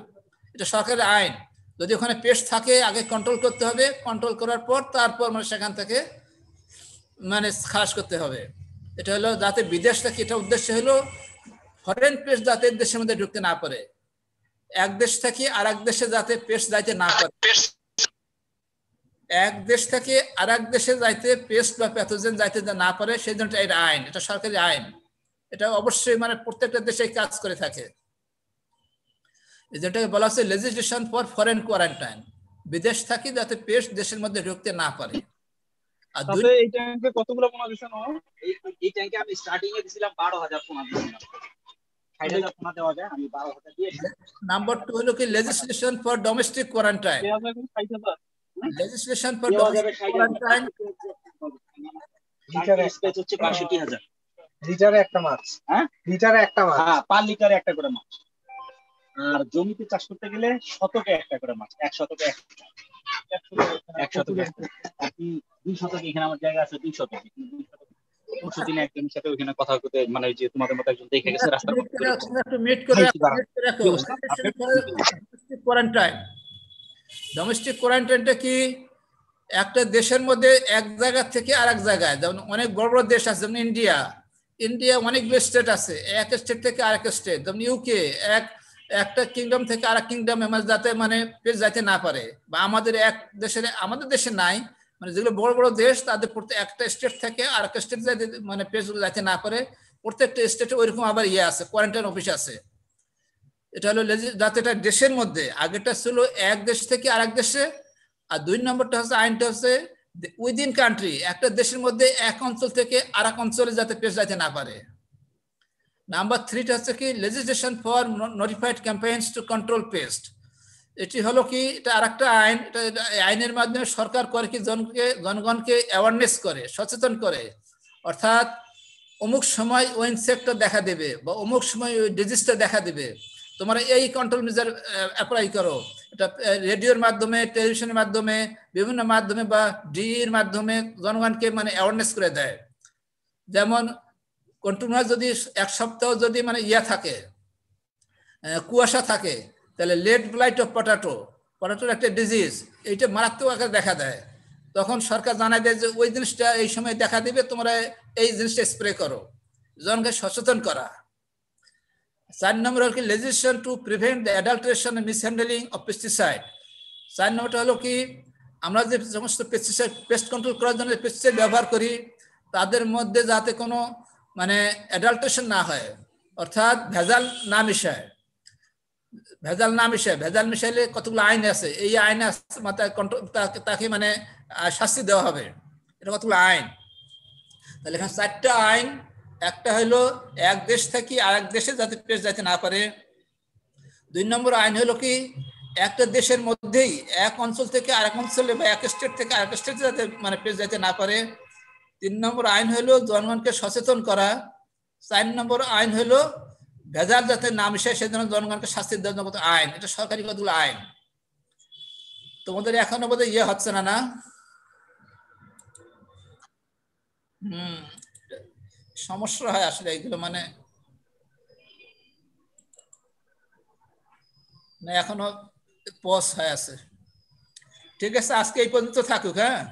এটা সরকারের আইন। যদি ওখানে পেস্ট থাকে আগে কন্ট্রোল করতে হবে, কন্ট্রোল করার পর তারপর মানে সেখান থেকে মানে খালাস করতে হবে। এটা হলো যাতে বিদেশ থেকে, এটা উদ্দেশ্য হলো ফরেন পেস্ট যাতে দেশের মধ্যে ঢুকতে না পারে, এক দেশ থেকে আর এক দেশে যাতে পেস্ট যাইতে না পারে, এক দেশ থেকে আর এক দেশে যাইতে পেস্ট বা প্যাথোজেন যাইতে না পারে, সেই জন্য এটা আইন, এটা সরকারি আইন। এটা অবশ্যই মানে প্রত্যেকটা দেশে কাজ করে থাকে। যেটাকে বলা হচ্ছে লেজিসলেশন ফর ফরেন কোয়ারেন্টাইন, বিদেশ থাকি যাতে পেস্ট দেশের মধ্যে ঢুকতে না পারে। আর দুই তাহলে এই ট্যাঙ্কে কতগুলো পোনা দিছেন? এই ট্যাঙ্কে আমি স্টার্টিং এ দিছিলাম 12,000 পোনা দিছিলাম। 60,000 পোনা দেওয়া যায়, আমি 12,000 দিয়েছি। নাম্বার 2 হলো কি legislation for domestic quarantine. 60,000 legislation for domestic quarantine লিটারে স্পেস হচ্ছে 62,000। লিটারে একটা মাছ। হ্যাঁ, লিটারে একটা মাছ। হ্যাঁ, পার লিটারে একটা করে মাছ। আর জমিতে চাষ করতে গেলে শতকে একটা করে মাছ, 1 শতকে একটা। 1 শতকে একটা। আপনি 2 শতকে, এখানে আমার জায়গা আছে 2 শতকে। 200 দিনে একজনের সাথে ওখানে কথা বলতে, মানে ওই যে তোমাদের মতো একজন দেখে গেছে রাস্তার মধ্যে। একটু মিট করে রাখো। কোয়ারেন্টাইন, ডোমেস্টিক কোয়ারেন্টাইনটা কি? একটা দেশের মধ্যে এক জায়গা থেকে আরেক জায়গায়, যেমন অনেক বড় বড় দেশ আছে, যেমন ইন্ডিয়া অনেকগুলো স্টেট আছে, এক স্টেট থেকে আরেক স্টেট, যেমন ইউকে একটা কিংডম থেকে আরেক কিংডমে যাতে মানে পেজ যাইতে না পারে, বা আমাদের আমাদের দেশে নাই, মানে যেগুলো বড় বড় দেশ তাদের প্রত্যেক একটা স্টেট থেকে আরেক স্টেট যাইতে মানে পেজ যাইতে না পারে, প্রত্যেকটা স্টেটে ওইরকম আবার আছে, কোয়ারেন্টাইন অফিস আছে। এটা হলো যাতে এটা দেশের মধ্যে, আগেটা ছিল এক দেশ থেকে আরেক দেশে। আর 2 নম্বরটা হচ্ছে আইনটা হচ্ছে উইদিন কান্ট্রি, একটা দেশের মধ্যে এক অঞ্চল থেকে আরেক অঞ্চলে যাতে পেস্ট যাইতে না পারে। নাম্বার 3টা হচ্ছে কি legislation for notified campaigns to control pest. এটি হলো কি, এটা আরেকটা আইন। এটা আইনের মাধ্যমে সরকার করে কি জনগণকে অ্যাওয়ারনেস করে, সচেতন করে, অর্থাৎ অমুক সময় ওই ইনসেক্টটা দেখা দেবে বা অমুক সময় ওই ডিজিজটা দেখা দেবে, তোমরা এই কন্ট্রোল মেজার অ্যাপ্লাই করো। এটা রেডিওর মাধ্যমে, টেলিভিশনের মাধ্যমে, বিভিন্ন মাধ্যমে বা ডিইর মাধ্যমে জনগণকে মানে অ্যাওয়ারনেস করে দেয়। যেমন কন্টিনিউয়াস যদি 1 সপ্তাহ যদি মানে থাকে, কুয়াশা থাকে, তাহলে লেড ব্লাইট অফ পটাটোর একটা ডিজিজ, এইটা মারাত্মক আকারে দেখা দেয়। তখন সরকার জানায় দেয় যে ওই জিনিসটা এই সময় দেখা দিবে, তোমরা এই জিনিসটা স্প্রে করো, জনকে সচেতন করা। 4 নম্বর হলো কি legislation to prevent the adulteration and mishandling of pesticide. 4 নম্বরটা হলো কি, আমরা যে সমস্ত পেস্টিসাইড পেস্ট কন্ট্রোল করার জন্য পেস্টিসাইড ব্যবহার করি, তাদের মধ্যে যাতে কোনো মানে অ্যাডাল্টারেশন না হয়, অর্থাৎ ভেজাল না মিশায়। ভেজাল মিশাইলে কতগুলো আইন আছে, এই আইনে মাথায় কন্ট্রোল, তাকে মানে শাস্তি দেওয়া হবে। এটা কতগুলো আইন। তাহলে এখানে 4টা আইন। একটা হলো এক দেশ থেকে আরেক দেশে যাতে পেস্ট যাইতে না পারে। 2 নম্বর আইন হলো কি, একটা দেশের মধ্যেই এক অঞ্চল থেকে আরেক অঞ্চলে বা এক স্টেট থেকে আরেক স্টেটে যাতে মানে পেস্ট যাইতে না পারে। 3 নম্বর আইন হলো জনগণকে সচেতন করা। 4 নম্বর আইন হলো ভেজাল যাতে না মিশায় সেজন্য জনগণকে শাস্তি দেওয়ার জন্য আইন। এটা সরকারি কতগুলো আইন। তোমাদের এখনো বোধহয় হচ্ছে না? সমস্যা হয় আসলে এইগুলো, মানে না এখনো পজ হয়ে আছে। ঠিক আছে, আজকে এই পর্যন্ত থাকুক। হ্যাঁ।